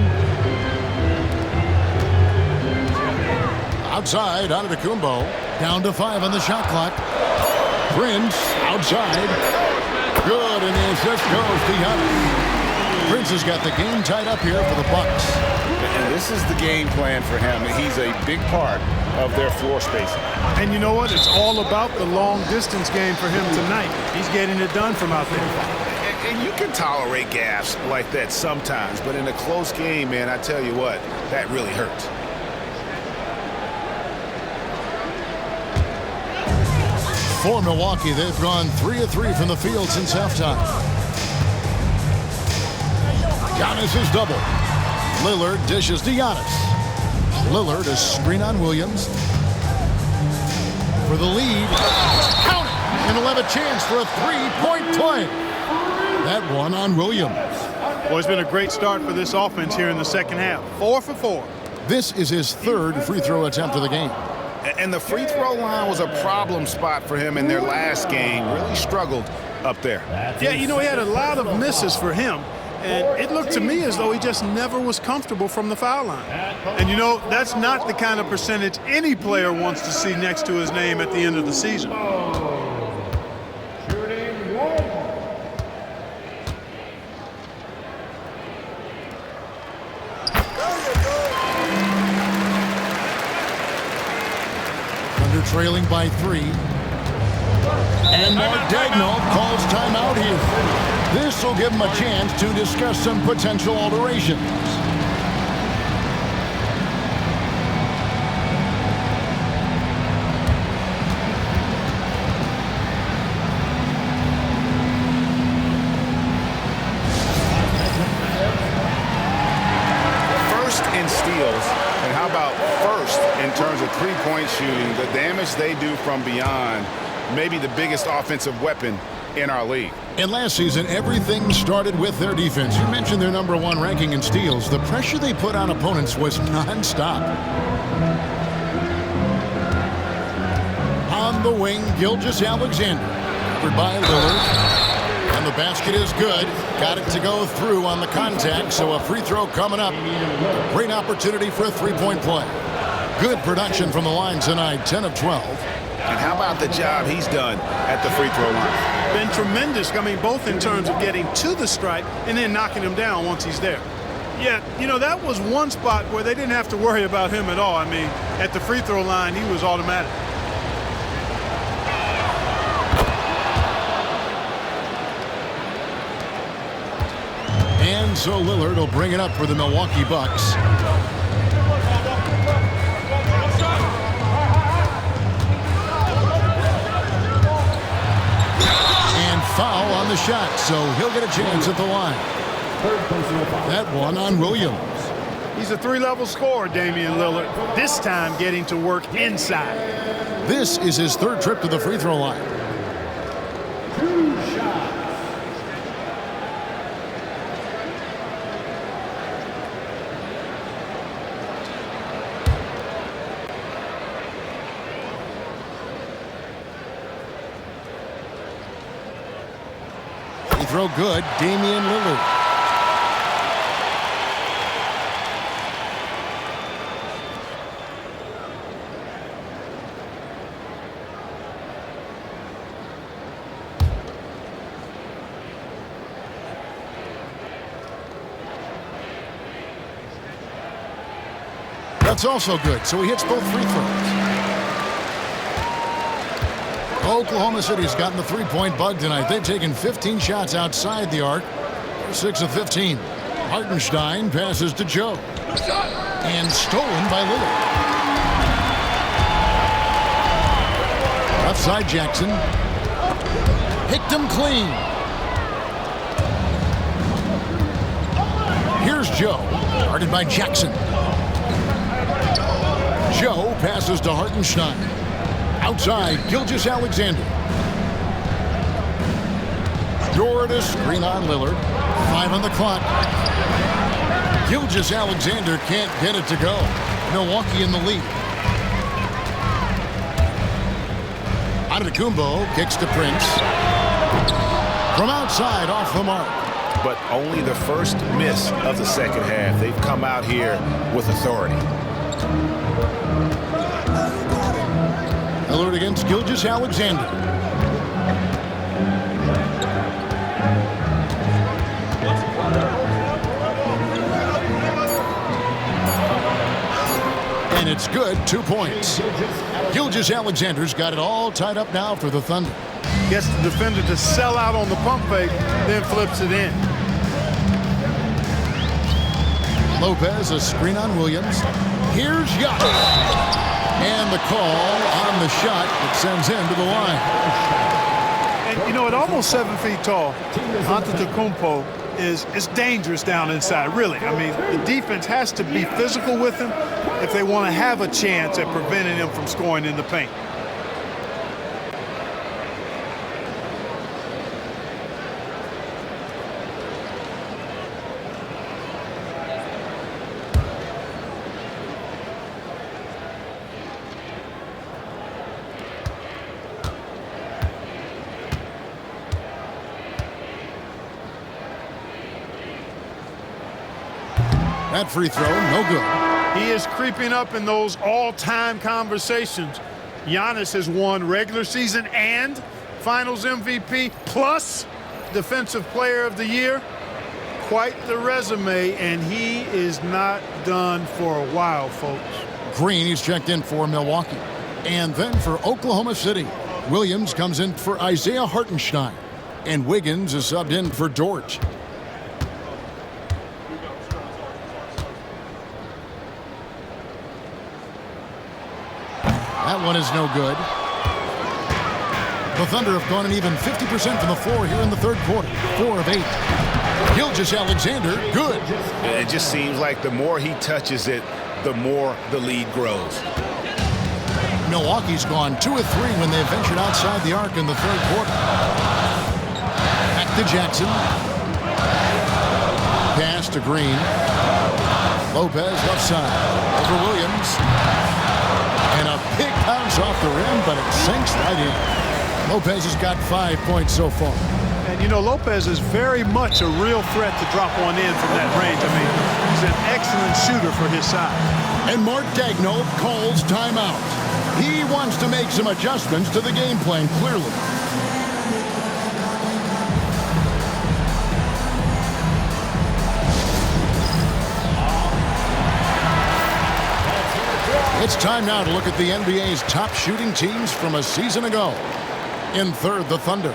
Outside, Antetokounmpo. Down to 5 on the shot clock. Prince outside. Good, and the assist goes to Giannis. Prince has got the game tied up here for the Bucks. And this is the game plan for him. He's a big part of their floor spacing. And you know what? It's all about the long-distance game for him tonight. He's getting it done from out there. And you can tolerate gaffes like that sometimes, but in a close game, man, I tell you what, that really hurts. For Milwaukee, they've gone 3 of 3 from the field since halftime. Giannis is double. Lillard dishes to Giannis. Lillard a screen on Williams. For the lead. Count it! And he'll have a chance for a 3-point play. That one on Williams. Well, it's been a great start for this offense here in the second half. 4 for 4. This is his third free throw attempt of the game. And the free throw line was a problem spot for him in their last game. Really struggled up there. Yeah, you know, he had a lot of misses for him. And it looked to me as though he just never was comfortable from the foul line. And, you know, that's not the kind of percentage any player wants to see next to his name at the end of the season. Thunder trailing by 3. And Mark Daigneault calls timeout here. This will give him a chance to discuss some potential alterations. First in steals, and how about first in terms of three-point shooting? The damage they do from beyond, maybe the biggest offensive weapon in our league. And last season, everything started with their defense. You mentioned their #1 ranking in steals. The pressure they put on opponents was nonstop. On the wing, Gilgeous-Alexander. Covered by Lillard. And the basket is good. Got it to go through on the contact, so a free throw coming up. Great opportunity for a 3-point play. Good production from the line tonight, 10 of 12. And how about the job he's done at the free throw line? Been tremendous, I mean, both in terms of getting to the stripe and then knocking him down once he's there. Yeah, you know, that was one spot where they didn't have to worry about him at all. I mean, at the free throw line, he was automatic. And so Lillard will bring it up for the Milwaukee Bucks. Foul on the shot, so he'll get a chance at the line. That one on Williams. He's a 3-level scorer, Damian Lillard, this time getting to work inside. This is his third trip to the free throw line. 2 shots. Throw good, Damian Lillard. That's also good, so he hits both free throws. Oklahoma City's gotten the 3-point bug tonight. They've taken 15 shots outside the arc. 6 of 15. Hartenstein passes to Joe. And stolen by Lillard. Left side Jackson. Picked him clean. Here's Joe. Guarded by Jackson. Joe passes to Hartenstein. Outside, Gilgeous-Alexander. Jordan screen on Lillard. 5 on the clock. Gilgeous-Alexander can't get it to go. Milwaukee in the lead. Antetokounmpo kicks to Prince. From outside, off the mark. But only the first miss of the second half. They've come out here with authority. Lillard against Gilgeous-Alexander. And it's good, 2 points. Gilgeous-Alexander's got it all tied up now for the Thunder. Gets the defender to sell out on the pump fake, then flips it in. Lopez, a screen on Williams. Here's Giannis. And the call on the shot that sends him to the line. And, you know, at almost 7 feet tall, Antetokounmpo is dangerous down inside, really. I mean, the defense has to be physical with him if they want to have a chance at preventing him from scoring in the paint. That free throw, no good. He is creeping up in those all-time conversations. Giannis has won regular season and Finals MVP plus Defensive Player of the Year. Quite the resume, and he is not done for a while, folks. Green, he's checked in for Milwaukee. And then for Oklahoma City, Williams comes in for Isaiah Hartenstein. And Wiggins is subbed in for George. That one is no good. The Thunder have gone an even 50% from the floor here in the third quarter. 4 of 8. Gilgeous-Alexander, good. It just seems like the more he touches it, the more the lead grows. Milwaukee's gone 2 of 3 when they ventured outside the arc in the third quarter. Back to Jackson. Pass to Green. Lopez left side. Over Williams. And a big bounce off the rim, but it sinks right in. Lopez has got 5 points so far. And, you know, Lopez is very much a real threat to drop one in from that range. I mean, he's an excellent shooter for his size. And Mark Daigneault calls timeout. He wants to make some adjustments to the game plan, clearly. It's time now to look at the NBA's top shooting teams from a season ago. In third, the Thunder.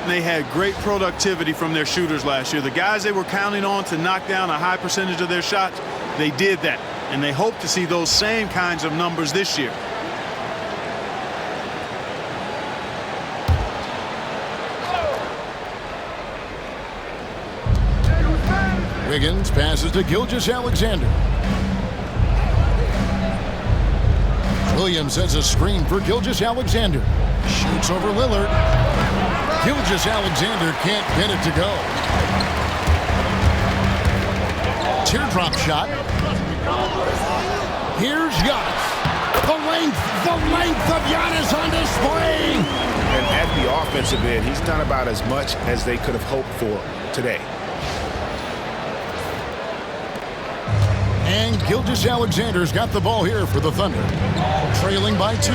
They had great productivity from their shooters last year. The guys they were counting on to knock down a high percentage of their shots, they did that. And they hope to see those same kinds of numbers this year. Wiggins passes to Gilgeous-Alexander. Williams has a screen for Gilgeous-Alexander. Shoots over Lillard. Gilgeous-Alexander can't get it to go. Teardrop shot. Here's Giannis. The length of Giannis on display. And at the offensive end, he's done about as much as they could have hoped for today. And Gilgeous-Alexander's got the ball here for the Thunder. Trailing by 2.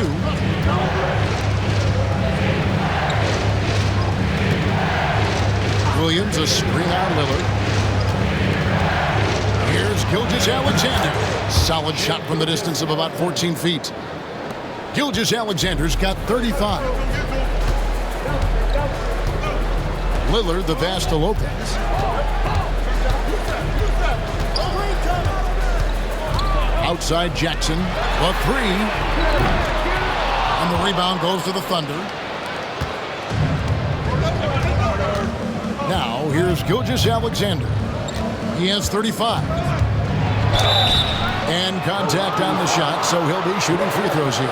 Williams, a screen on Lillard. Here's Gilgeous-Alexander. Solid shot from the distance of about 14 feet. Gilgeous-Alexander's got 35. Lillard, the pass to Lopez. Outside Jackson, the three. And the rebound goes to the Thunder. Now, here's Gilgeous-Alexander. He has 35. And contact on the shot, so he'll be shooting free throws here.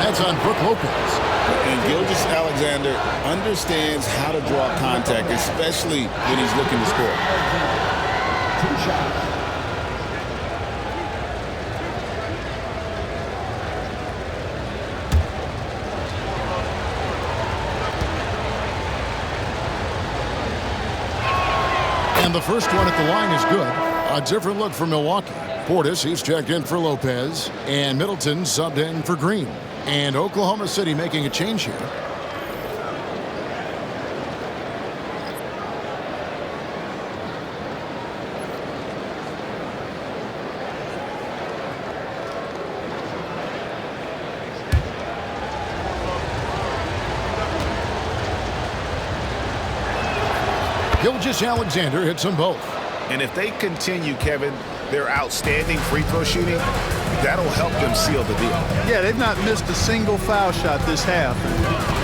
That's on Brook Lopez. And Gilgeous-Alexander understands how to draw contact, especially when he's looking to score. 2 shots. And the first one at the line is good. A different look for Milwaukee. Portis, he's checked in for Lopez. And Middleton subbed in for Green. And Oklahoma City making a change here. Gilgeous-Alexander hits them both. And if they continue, Kevin, their outstanding free throw shooting, that'll help them seal the deal. Yeah, they've not missed a single foul shot this half.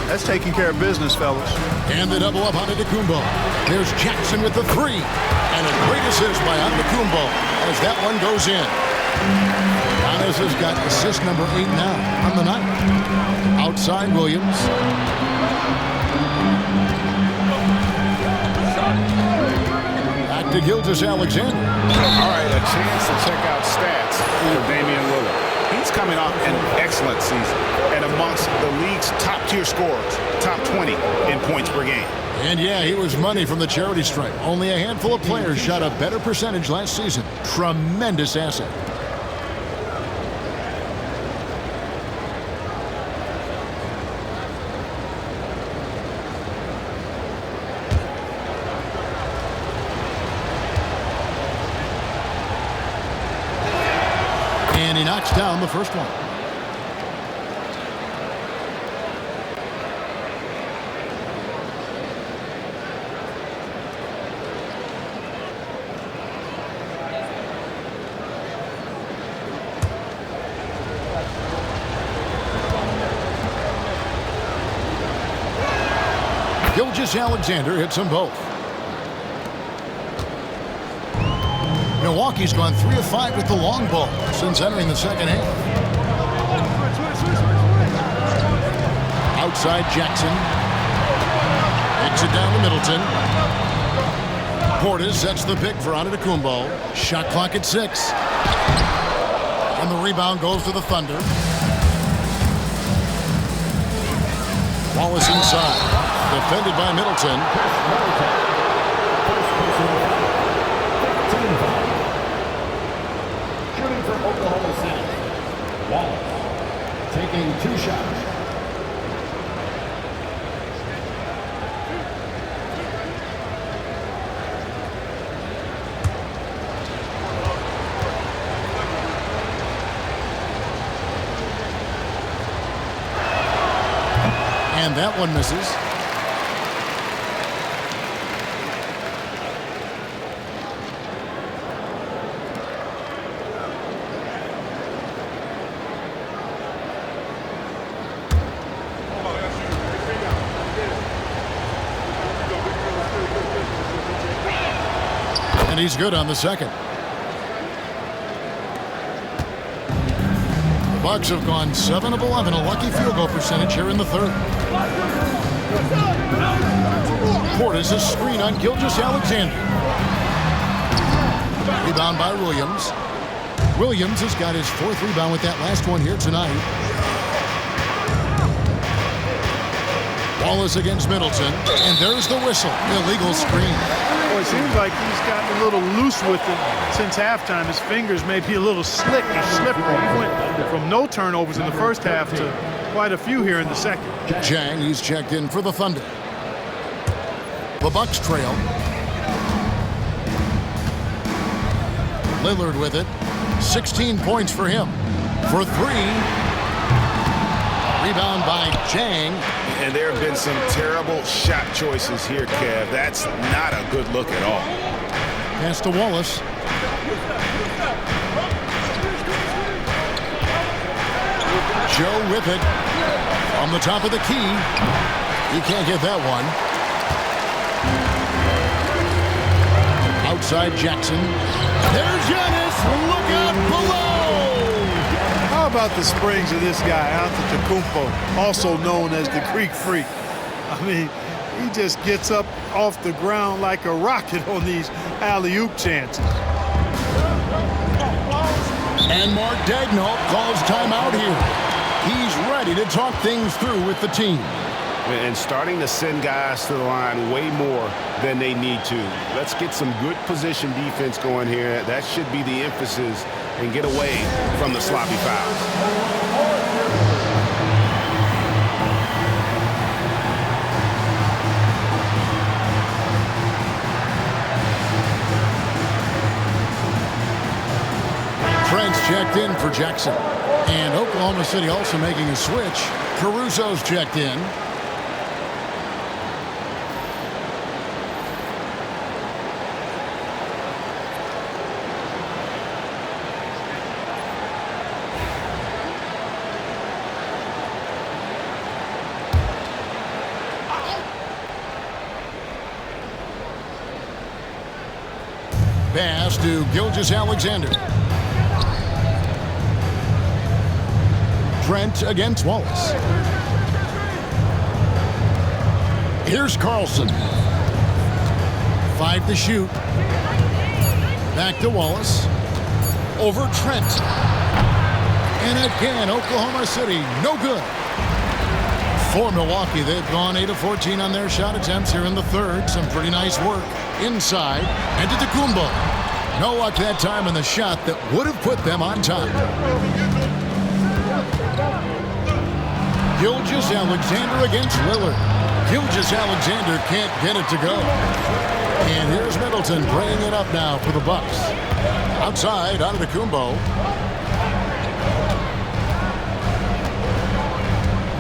That's taking care of business, fellas. And the double up on Antetokounmpo. There's Jackson with the three. And a great assist by Antetokounmpo as that one goes in. Giannis has got assist number 8 now on the night. Outside Williams. Back to Gilgeous-Alexander. All right, a chance to check out stats for Damian Lillard. He's coming off an excellent season and amongst the league's top-tier scorers, top 20 in points per game. And yeah, he was money from the charity stripe. Only a handful of players shot a better percentage last season. Tremendous asset. And he knocks down the first one. Gilgeous-Alexander hits them both. Milwaukee's gone 3 of 5 with the long ball since entering the second half. Outside Jackson. Hits it down to Middleton. Portis sets the pick for Antetokounmpo. Shot clock at 6. And the rebound goes to the Thunder. Wallace inside. Defended by Middleton. Shooting for Oklahoma City. Wallace taking 2 shots. And that one misses. And he's good on the second. The Bucks have gone 7 of 11, a lucky field goal percentage here in the third. Portis a screen on Gilgeous-Alexander. Rebound by Williams. Williams has got his 4th rebound with that last one here tonight. Wallace against Middleton, and there's the whistle. Illegal screen. Well, it seems like he's gotten a little loose with it since halftime. His fingers may be a little slick or slippery. He went from no turnovers in the first half to quite a few here in the second. Jang, he's checked in for the Thunder. The Bucks trail. Lillard with it. 16 points for him. For 3. Rebound by Jang. And there have been some terrible shot choices here, Kev. That's not a good look at all. Pass to Wallace. Joe with it. From the top of the key. He can't get that one. Outside Jackson. There's Giannis. Look out below. How about the springs of this guy, Antetokounmpo, also known as the Greek Freak? I mean, he just gets up off the ground like a rocket on these alley-oop chances. And Mark Daigneault calls timeout here. He's ready to talk things through with the team. And starting to send guys to the line way more than they need to. Let's get some good position defense going here. That should be the emphasis, and get away from the sloppy fouls. Trent's checked in for Jackson. And Oklahoma City also making a switch. Caruso's checked in. Pass to Gilgeous-Alexander. Trent against Wallace. Here's Carlson. 5 to shoot. Back to Wallace. Over Trent. And again, Oklahoma City, no good. For Milwaukee, they've gone 8 of 14 on their shot attempts here in the third. Some pretty nice work. Inside, and Antetokounmpo. No luck that time in the shot that would have put them on top. Gilgeous-Alexander against Lillard. Gilgeous-Alexander can't get it to go. And here's Middleton bringing it up now for the Bucks. Outside, Antetokounmpo.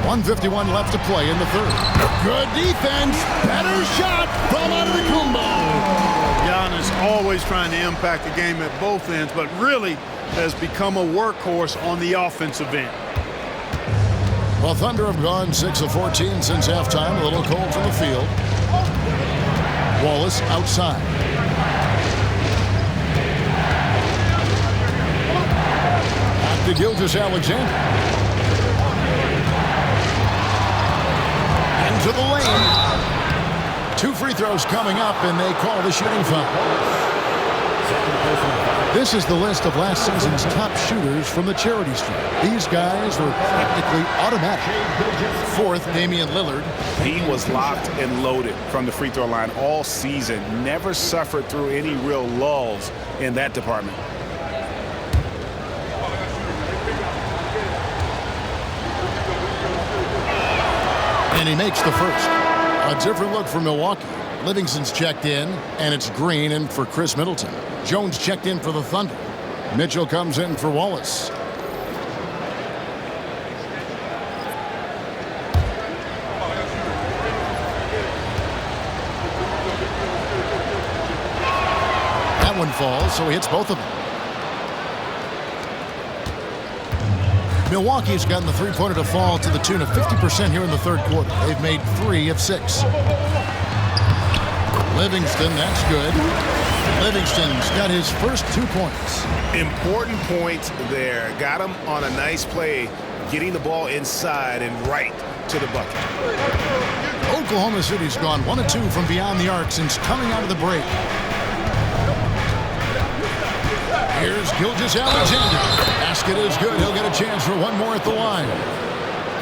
1:51 left to play in the third. Good defense. Better shot from Antetokounmpo. Giannis always trying to impact the game at both ends, but really has become a workhorse on the offensive end. Well, Thunder have gone 6 of 14 since halftime. A little cold from the field. Wallace outside. Back to Gilgeous-Alexander. Into the lane. 2 free throws coming up, and they call the shooting foul. This is the list of last season's top shooters from the charity stripe. These guys were practically automatic. 4th, Damian Lillard. He was locked and loaded from the free throw line all season. Never suffered through any real lulls in that department. And he makes the first. A different look for Milwaukee. Livingston's checked in, and it's Green in for Chris Middleton. Jones checked in for the Thunder. Mitchell comes in for Wallace. That one falls, so he hits both of them. Milwaukee's gotten the three-pointer to fall to the tune of 50% here in the third quarter. They've made 3 of 6. Livingston, that's good. Livingston's got his first 2 points. Important points there. Got him on a nice play, getting the ball inside and right to the bucket. Oklahoma City's gone 1 of 2 from beyond the arc since coming out of the break. Here's Gilgeous-Alexander. Basket is good. He'll get a chance for one more at the line.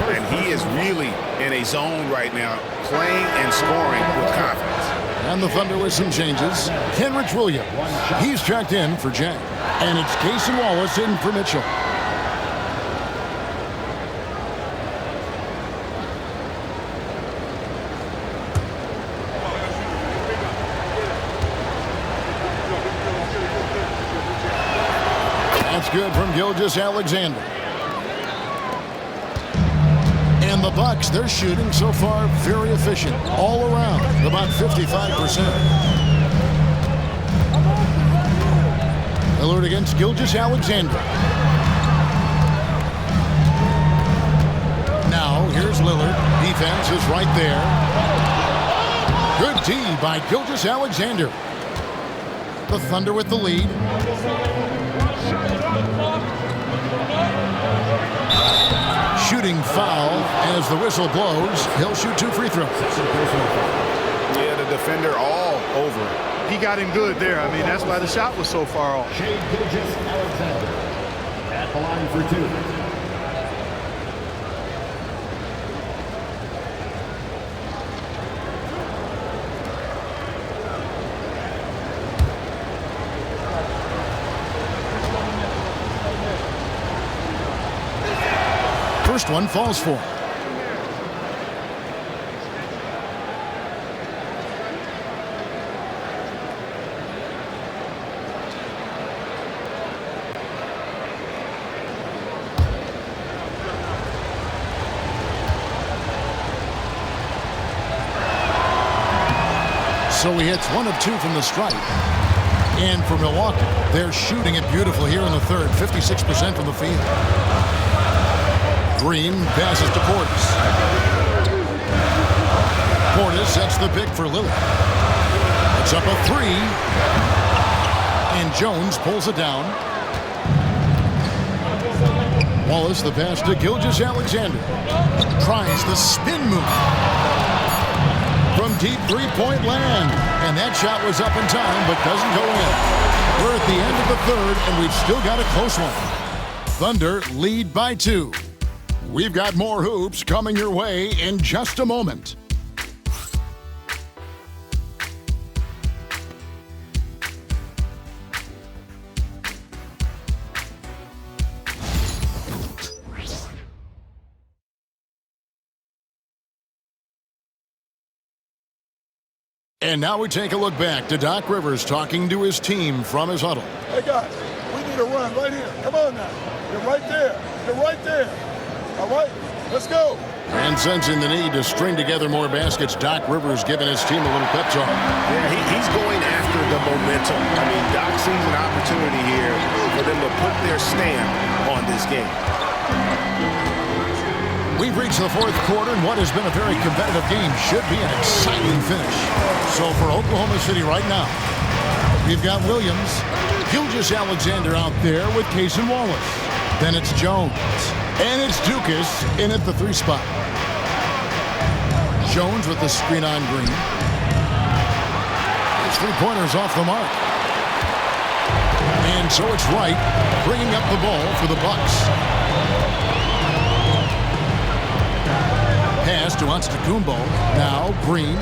And he is really in a zone right now, playing and scoring with confidence. And the Thunder with some changes. Kenrich Williams. He's checked in for Jack. And it's Cason Wallace in for Mitchell. That's good from Gilgeous-Alexander. And the Bucks, they're shooting so far very efficient all around, about 55%. Lillard against Gilgeous-Alexander. Now, here's Lillard. Defense is right there. Good D by Gilgeous-Alexander. The Thunder with the lead. Shooting foul as the whistle blows. He'll shoot 2 free throws. Yeah, the defender all over. He got him good there. I mean, that's why the shot was so far off. Shea Gilgeous-Alexander at the line for 2. First one falls for him. So he hits 1 of 2 from the stripe. And for Milwaukee, they're shooting it beautiful here in the third, 56% from the field. Green passes to Portis. Portis sets the pick for Lillard. It's up a 3. And Jones pulls it down. Wallace the pass to Gilgeous-Alexander. Tries the spin move. From deep three-point land. And that shot was up in time, but doesn't go in. We're at the end of the third, and we've still got a close one. Thunder lead by 2. We've got more hoops coming your way in just a moment. And now we take a look back to Doc Rivers talking to his team from his huddle. Hey, guys, we need a run right here. Come on now. You're right there. You're right there. All right, let's go. And sensing the need to string together more baskets, Doc Rivers giving his team a little pep talk. Yeah, he's going after the momentum. I mean, Doc sees an opportunity here for them to put their stamp on this game. We've reached the fourth quarter, and what has been a very competitive game should be an exciting finish. So for Oklahoma City right now, we've got Williams, Gilgeous-Alexander out there with Case and Wallace. Then it's Jones, and it's Dukas in at the 3 spot. Jones with the screen on Green. His 3-pointers off the mark. And so it's Wright bringing up the ball for the Bucks. Pass to Antetokounmpo. Now Green.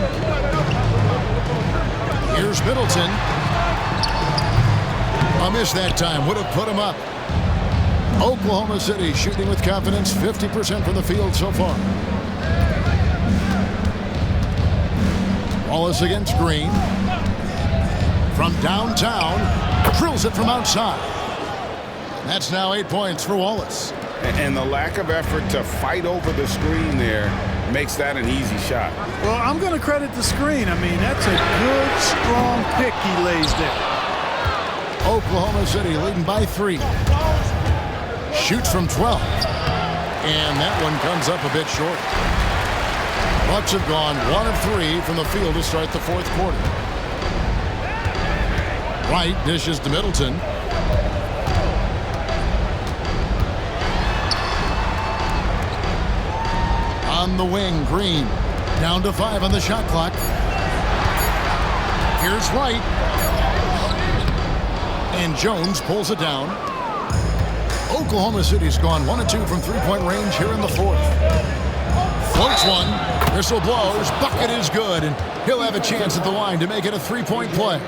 Here's Middleton. A miss that time. Would have put him up. Oklahoma City shooting with confidence. 50% from the field so far. Wallace against Green. From downtown. Drills it from outside. That's now 8 points for Wallace. And the lack of effort to fight over the screen there makes that an easy shot. Well, I'm going to credit the screen. I mean, that's a good, strong pick he lays there. Oklahoma City leading by 3. Shoots from 12. And that one comes up a bit short. Bucks have gone 1 of 3 from the field to start the fourth quarter. Wright dishes to Middleton. On the wing, Green. Down to 5 on the shot clock. Here's Wright. And Jones pulls it down. Oklahoma City's gone 1 of 2 from 3-point range here in the fourth. Floats one. Whistle blows. Bucket is good. And he'll have a chance at the line to make it a 3-point play.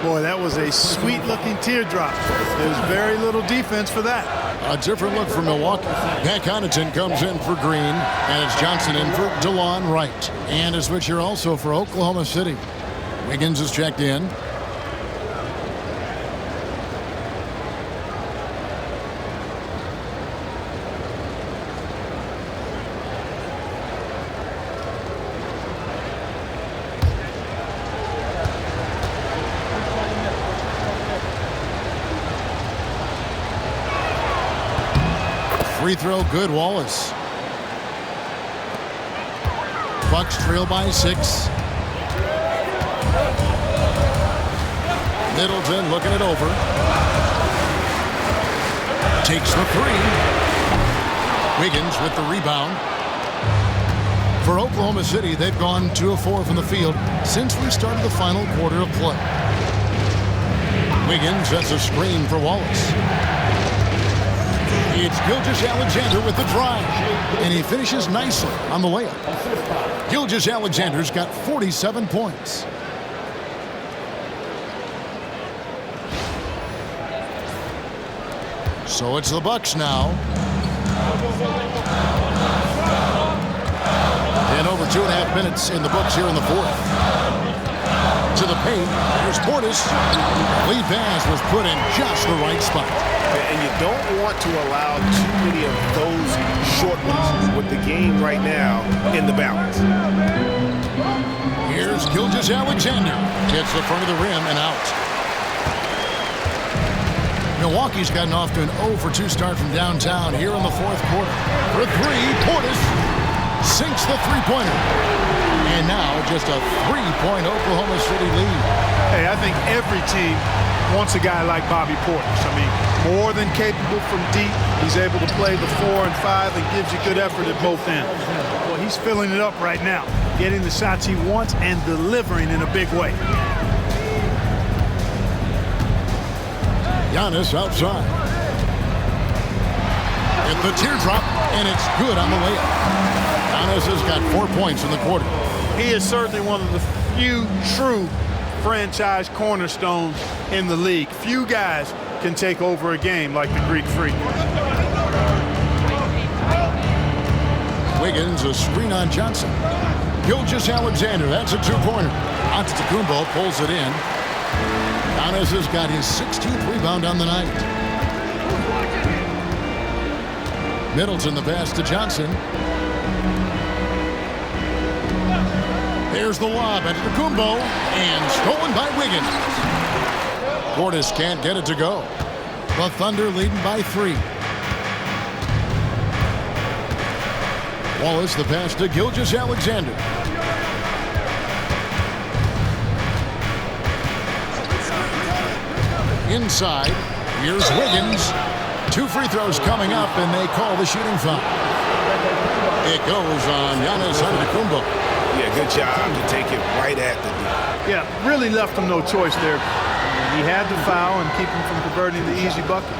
Boy, that was a sweet-looking teardrop. There's very little defense for that. A different look for Milwaukee. Pat Connaughton comes in for Green, and it's Johnson in for DeLon Wright. And a switch here also for Oklahoma City. Wiggins is checked in. Free throw, good, Wallace. Bucks trail by 6. Middleton looking it over. Takes the 3. Wiggins with the rebound. For Oklahoma City, they've gone 2 of 4 from the field since we started the final quarter of play. Wiggins sets a screen for Wallace. It's Gilgeous-Alexander with the drive, and he finishes nicely on the layup. Gilgeous-Alexander's got 47 points. So it's the Bucks now. And over 2.5 minutes in the books here in the fourth. To the paint. Here's Portis. Lead pass was put in just the right spot. And you don't want to allow too many of those short ones with the game right now in the balance. Here's Gilgeous-Alexander. Gets the front of the rim and out. Milwaukee's gotten off to an 0 for 2 start from downtown here in the fourth quarter. For 3, Portis sinks the three-pointer. And now just a 3-point Oklahoma City lead. Hey, I think every team wants a guy like Bobby Portis. I mean, more than capable from deep. He's able to play the 4 and 5 and gives you good effort at both ends. Well, he's filling it up right now, getting the shots he wants and delivering in a big way. Giannis outside. At the teardrop, and it's good on the layup. Giannis has got 4 points in the quarter. He is certainly one of the few true franchise cornerstones in the league. Few guys can take over a game like the Greek Freak. Wiggins, a screen on Johnson. Gilgeous-Alexander, that's a 2-pointer. Antetokounmpo pulls it in. Giannis has got his 16th rebound on the night. Middleton the pass to Johnson. There's the lob at Antetokounmpo and stolen by Wiggins. Portis can't get it to go. The Thunder leading by 3. Wallace the pass to Gilgeous-Alexander. Inside, here's Wiggins. 2 free throws coming up, and they call the shooting foul. It goes on Giannis Antetokounmpo. Yeah, good job to take it right at the D. Yeah, really left him no choice there. He had to foul and keep him from converting the easy bucket.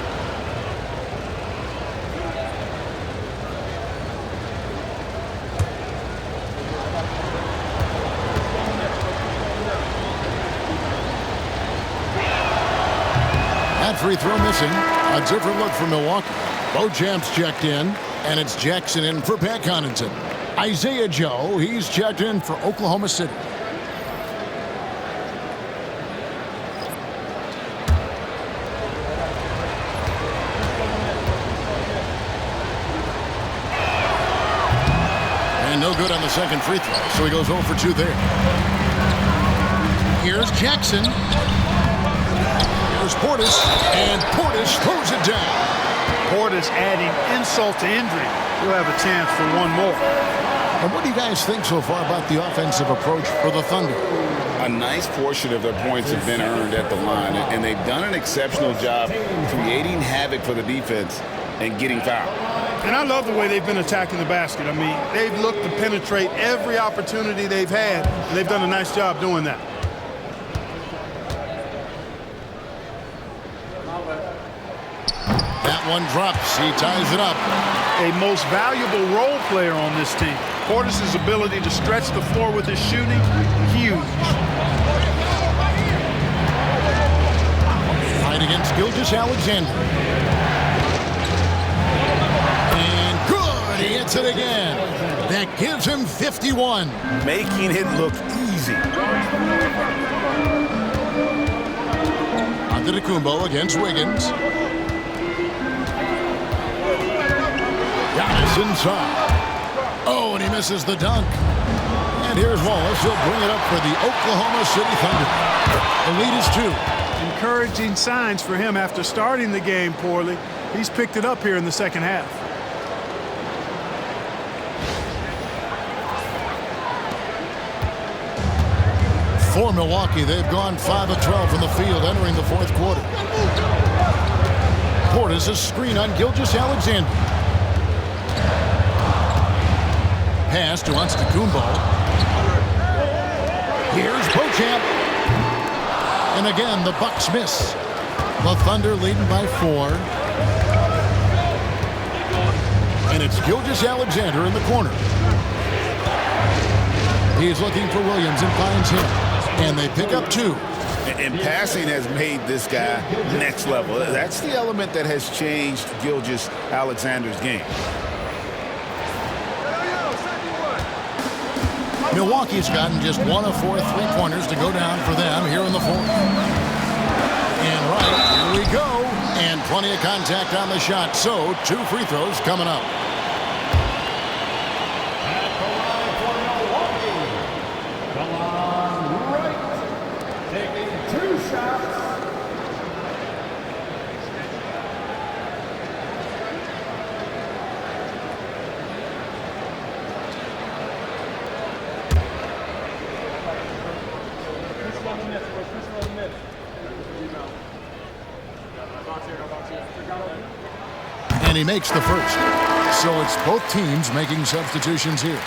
Free throw missing. A different look for Milwaukee. Beauchamp's checked in, and it's Jackson in for Pat Connaughton. Isaiah Joe, he's checked in for Oklahoma City. And no good on the second free throw, so he goes 0 for 2 there. Here's Jackson. Here's Portis, and Portis throws it down. Portis adding insult to injury. You'll have a chance for one more. And what do you guys think so far about the offensive approach for the Thunder? A nice portion of their points have been earned at the line, and they've done an exceptional job creating havoc for the defense and getting fouled. And I love the way they've been attacking the basket. I mean, they've looked to penetrate every opportunity they've had, and they've done a nice job doing that. That one drops. He ties it up. A most valuable role player on this team. Portis' ability to stretch the floor with his shooting, huge. Fight against Gilgeous-Alexander. And good. He hits it again. That gives him 51. Making it look easy. Antetokounmpo against Wiggins. Giannis inside. Oh, and he misses the dunk. And here's Wallace. He'll bring it up for the Oklahoma City Thunder. The lead is 2. Encouraging signs for him after starting the game poorly. He's picked it up here in the second half. For Milwaukee, they've gone 5 of 12 from the field entering the fourth quarter. Portis a screen on Gilgeous-Alexander. Pass to Antetokounmpo. Here's Beauchamp. And again, the Bucks miss. The Thunder leading by 4. And it's Gilgeous-Alexander in the corner. He's looking for Williams and finds him. And they pick up 2. And passing has made this guy next level. That's the element that has changed Gilgeous-Alexander's game. Milwaukee's gotten just 1 of 4 3-pointers to go down for them here in the fourth. And right, here we go. And plenty of contact on the shot. So 2 free throws coming up. And he makes the first. So it's both teams making substitutions here.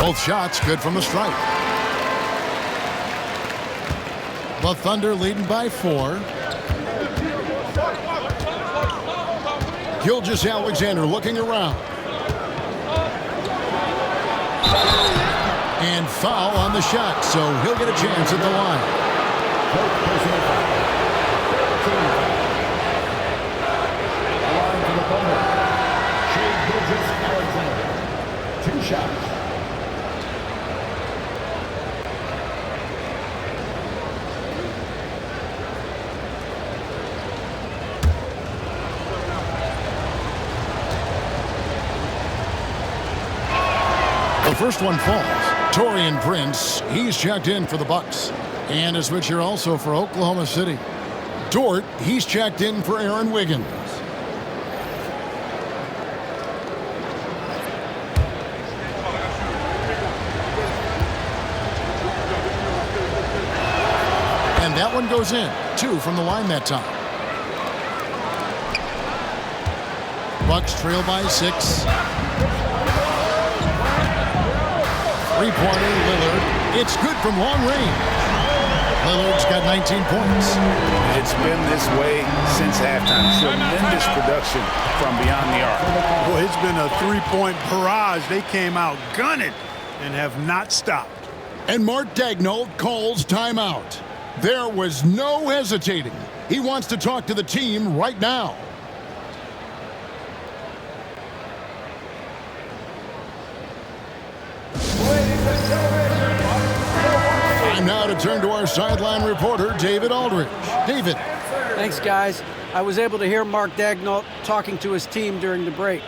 Both shots good from the stripe. The Thunder leading by 4. Gilgeous-Alexander looking around. And foul on the shot, so he'll get a chance at the line. Gilgeous-Alexander. 2 shots. The first one falls. Taurean Prince, he's checked in for the Bucks. And a switcher also for Oklahoma City. Dort, he's checked in for Aaron Wiggins. And that one goes in. 2 from the line that time. Bucks trail by 6. 3-pointer, Lillard. It's good from long range. Lillard's got 19 points. It's been this way since halftime. Tremendous production from beyond the arc. Boy, it's been a 3-point barrage. They came out gunning and have not stopped. And Mark Daigneault calls timeout. There was no hesitating. He wants to talk to the team right now. Time now to turn to our sideline reporter, David Aldridge. David. Thanks, guys. I was able to hear Mark Daigneault talking to his team during the break.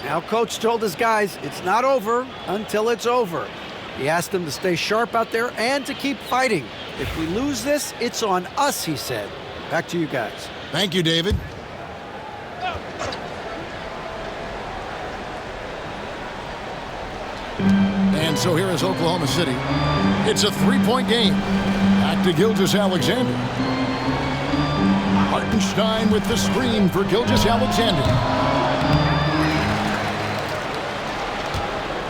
Now, Coach told his guys it's not over until it's over. He asked them to stay sharp out there and to keep fighting. If we lose this, it's on us, he said. Back to you guys. Thank you, David. And so here is Oklahoma City. It's a 3-point game. Back to Gilgeous-Alexander. Hartenstein with the screen for Gilgeous-Alexander.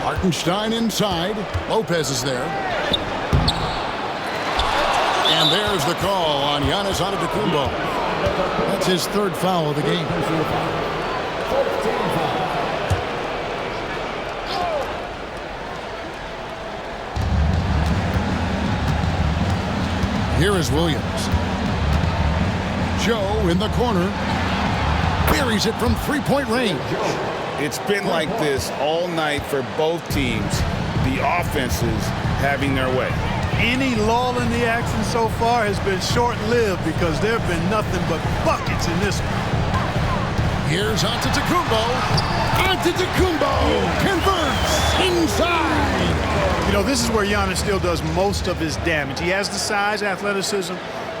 Hartenstein inside. Lopez is there. And there's the call on Giannis Antetokounmpo. That's his 3rd foul of the game. Here is Williams. Joe in the corner. Buries it from 3-point range. It's been like this all night for both teams. The offenses having their way. Any lull in the action so far has been short-lived because there have been nothing but buckets in this one. Here's Antetokounmpo. Antetokounmpo converts inside. You know, this is where Giannis still does most of his damage. He has the size, athleticism,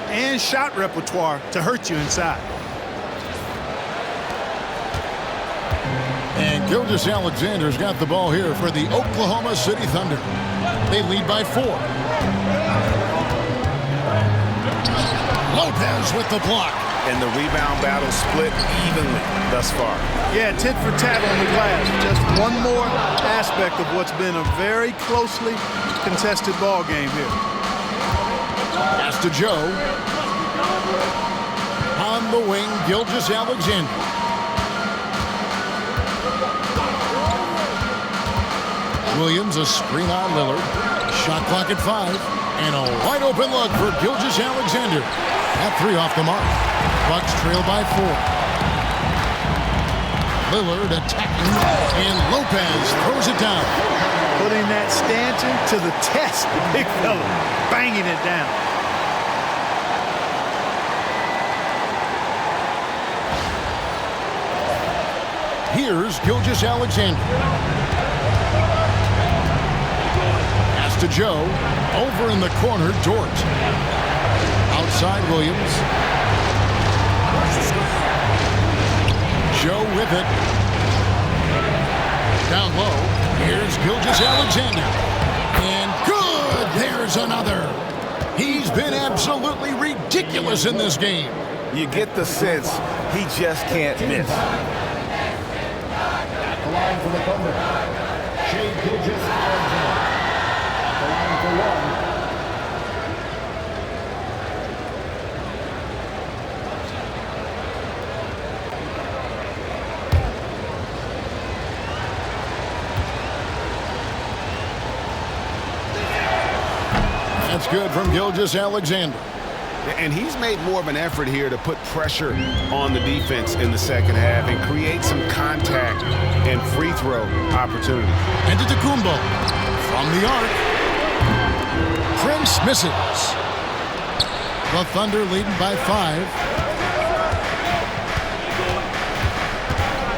and shot repertoire to hurt you inside. And Gilgeous-Alexander's got the ball here for the Oklahoma City Thunder. They lead by 4. Lopez with the block. And the rebound battle split evenly thus far. Yeah, tit for tat on the glass. Just one more aspect of what's been a very closely contested ball game here. Pass to Joe. On the wing, Gilgeous-Alexander. Williams, a screen on Lillard. Shot clock at 5. And a wide open look for Gilgeous-Alexander. At 3 off the mark. Bucks trail by 4. Lillard attacking, and Lopez throws it down. Putting that Stanton to the test, the big fella, banging it down. Here's Gilgeous-Alexander. Pass to Joe. Over in the corner, Dort. Outside Williams. Joe with it. Down low. Here's Gilgeous-Alexander. And good! There's another. He's been absolutely ridiculous in this game. You get the sense he just can't miss. At the line for the Thunder, Shai Gilgeous-Alexander. At the line for 1. That's good from Gilgeous-Alexander. And he's made more of an effort here to put pressure on the defense in the second half and create some contact and free throw opportunity. Antetokounmpo from the arc. Prince misses. The Thunder leading by 5.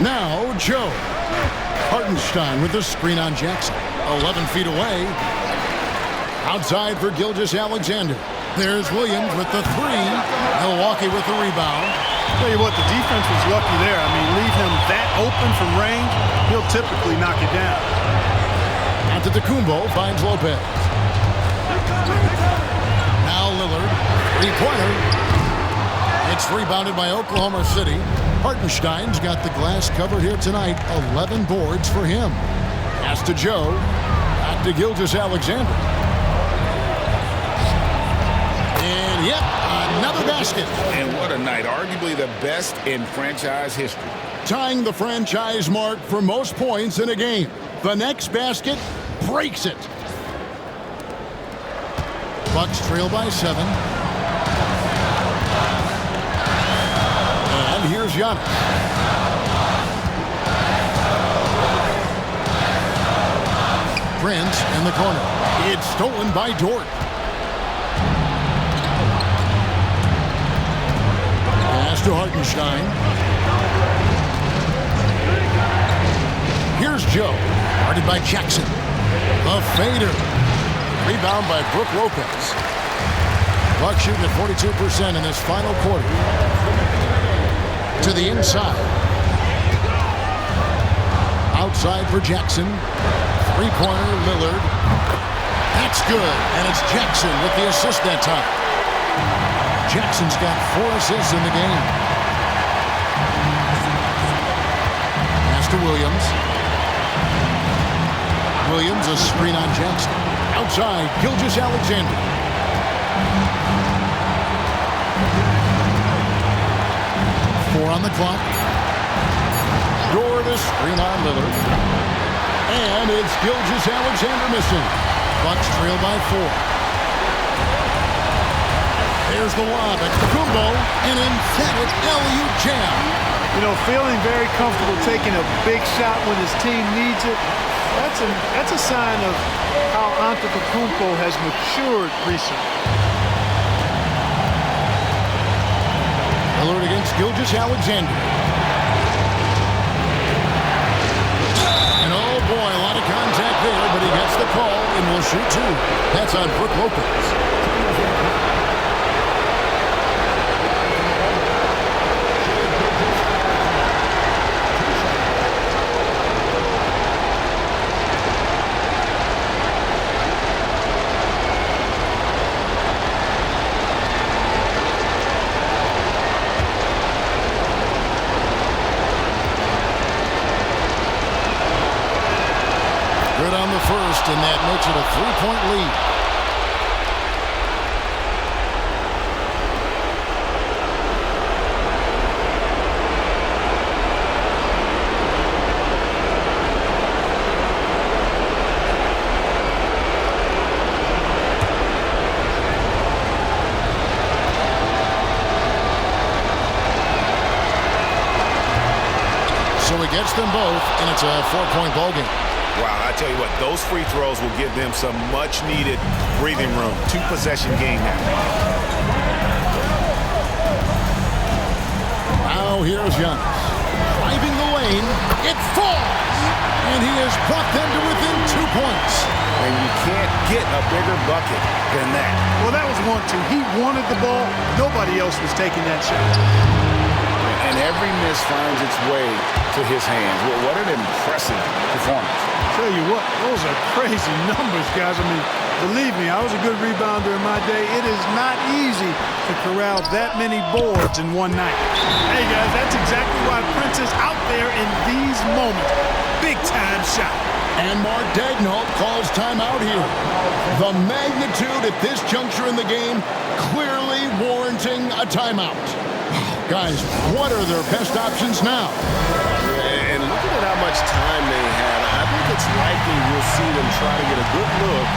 Now Joe. Hartenstein with the screen on Jackson. 11 feet away. Outside for Gilgeous-Alexander. There's Williams with the 3. Milwaukee with the rebound. Tell you what, the defense was lucky there. I mean, leave him that open from range, he'll typically knock it down. Antetokounmpo finds Lopez. Now Lillard, 3-pointer. It's rebounded by Oklahoma City. Hartenstein's got the glass covered here tonight. 11 boards for him. Pass to Joe. Back to Gilgeous-Alexander. And yep, another basket. And what a night. Arguably the best in franchise history. Tying the franchise mark for most points in a game. The next basket breaks it. Bucks trail by 7. And here's Giannis. Prince in the corner. It's stolen by Dort. Pass to Hartenstein. Here's Joe. Guarded by Jackson. A fader. Rebound by Brook Lopez. Bucks shooting at 42% in this final quarter. To the inside. Outside for Jackson. 3-pointer, Lillard. That's good. And it's Jackson with the assist that time. Jackson's got 4 assists in the game. Pass to Williams. Williams, a screen on Jackson. Outside, Gilgeous-Alexander. Four on the clock. Door the screen on Lillard. And it's Gilgeous-Alexander missing. Bucks trail by 4. There's the lob at Kumbo, an emphatic LU jam. You know, feeling very comfortable taking a big shot when his team needs it. That's a sign of how Antetokounmpo has matured recently. Lillard against Gilgeous-Alexander. there, but he gets the call and will shoot two. That's on Brook Lopez. Good on the first, and that makes it a three-point lead. So he gets them both, and it's a four-point ball game. Wow, I tell you what, those free throws will give them some much-needed breathing room. Two-possession game now. Now here's Giannis. Driving the lane. It falls! And he has brought them to within 2 points. And you can't get a bigger bucket than that. Well, that was 1-2. He wanted the ball. Nobody else was taking that shot. And every miss finds its way to his hands. Well, what an impressive performance. Tell you what, those are crazy numbers, guys. I mean, believe me, I was a good rebounder in my day. It is not easy to corral that many boards in one night. Hey, guys, that's exactly why Prince is out there in these moments. Big-time shot. And Mark Daigneault calls timeout here. The magnitude at this juncture in the game clearly warranting a timeout. Guys, what are their best options now? And looking at how much time they have, I think it's likely we'll see them try to get a good look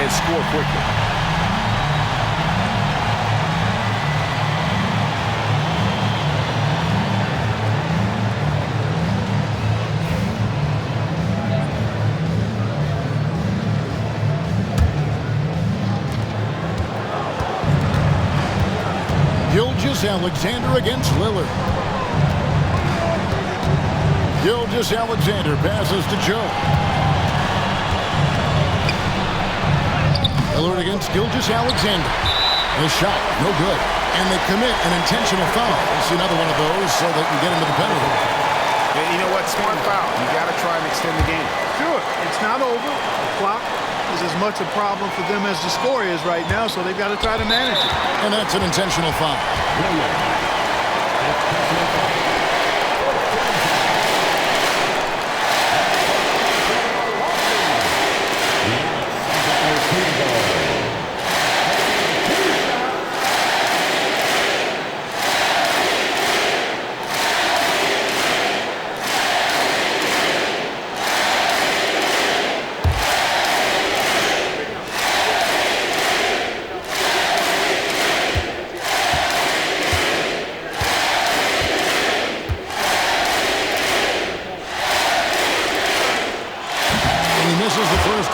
and score quickly. Alexander against Lillard. Alexander passes to Joe. Lillard against Alexander. The shot, no good. And they commit an intentional foul. We'll see another one of those so they can get into the penalty. And you know what? Smart foul. You got to try and extend the game. Sure. It's not over. The clock is as much a problem for them as the score is right now, so they've got to try to manage it. And that's an intentional foul.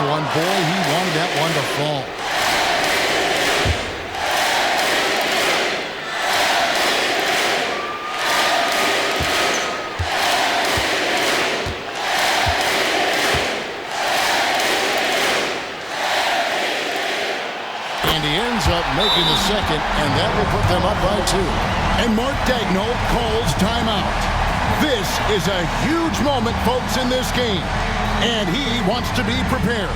One. Boy, he wanted that one to fall. And he ends up making the second, and that will put them up by 2. And Mark Daigneault calls timeout. This is a huge moment, folks, in this game. And he wants to be prepared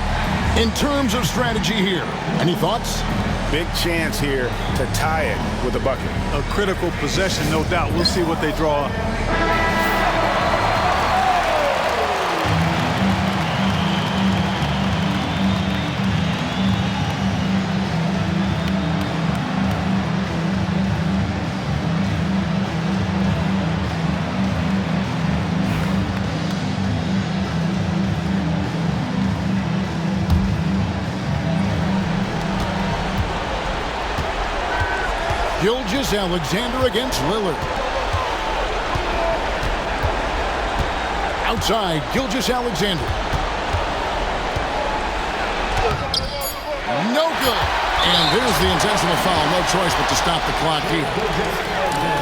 in terms of strategy here. Any thoughts? Big chance here to tie it with a bucket. A critical possession, no doubt. We'll see what they draw up. Alexander against Lillard. Outside, Alexander. No good. And there's the intentional foul. No choice but to stop the clock here.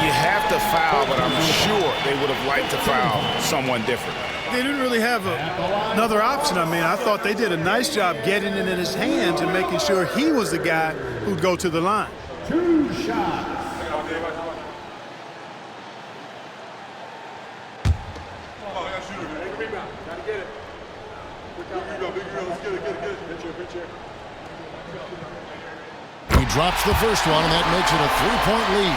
You have to foul, but I'm sure they would have liked to foul someone different. they didn't really have another option. I mean, I thought they did a nice job getting it in his hands and making sure he was the guy who'd go to the line. 2 shots. He drops the first one, and that makes it a 3-point lead.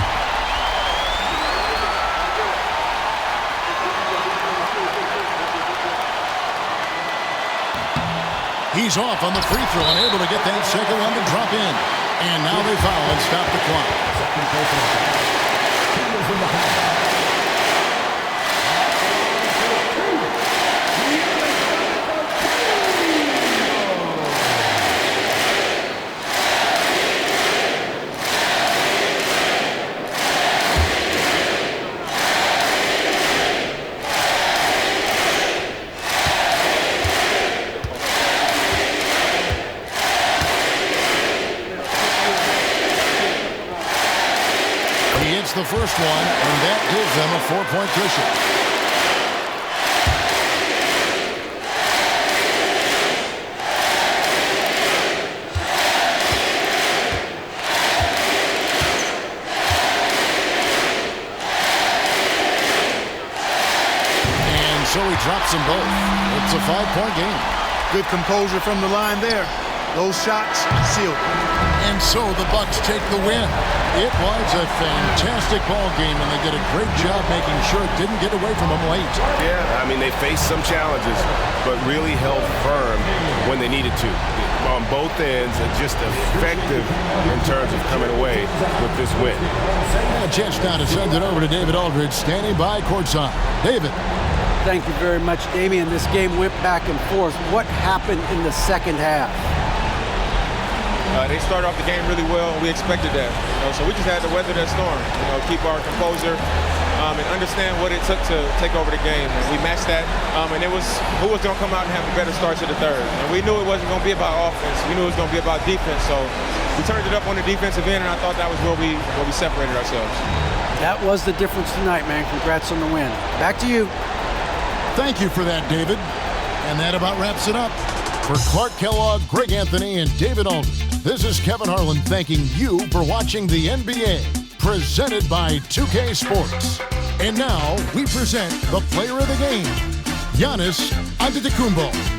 He's off on the free throw, unable to get that second one to drop in. And now they foul and stop the clock. The first one, and that gives them a 4-point cushion. And so he drops them both. It's a 5-point game. Good composure from the line there. Those shots sealed. And so the Bucks take the win. It was a fantastic ball game, and they did a great job making sure it didn't get away from them late. Yeah, I mean, they faced some challenges, but really held firm when they needed to. On both ends, and just effective in terms of coming away with this win. And a chance now to send it over to David Aldridge, standing by courtside. David. Thank you very much, Damian. This game went back and forth. What happened in the second half? They started off the game really well, and we expected that. So we just had to weather that storm. Keep our composure and understand what it took to take over the game. And we matched that, and it was who was going to come out and have a better start to the third. And we knew it wasn't going to be about offense. We knew it was going to be about defense. So we turned it up on the defensive end, and I thought that was where we separated ourselves. That was the difference tonight, man. Congrats on the win. Back to you. Thank you for that, David. And that about wraps it up. For Clark Kellogg, Greg Anthony, and David Aldridge, this is Kevin Harlan thanking you for watching the NBA, presented by 2K Sports. And now we present the player of the game, Giannis Antetokounmpo.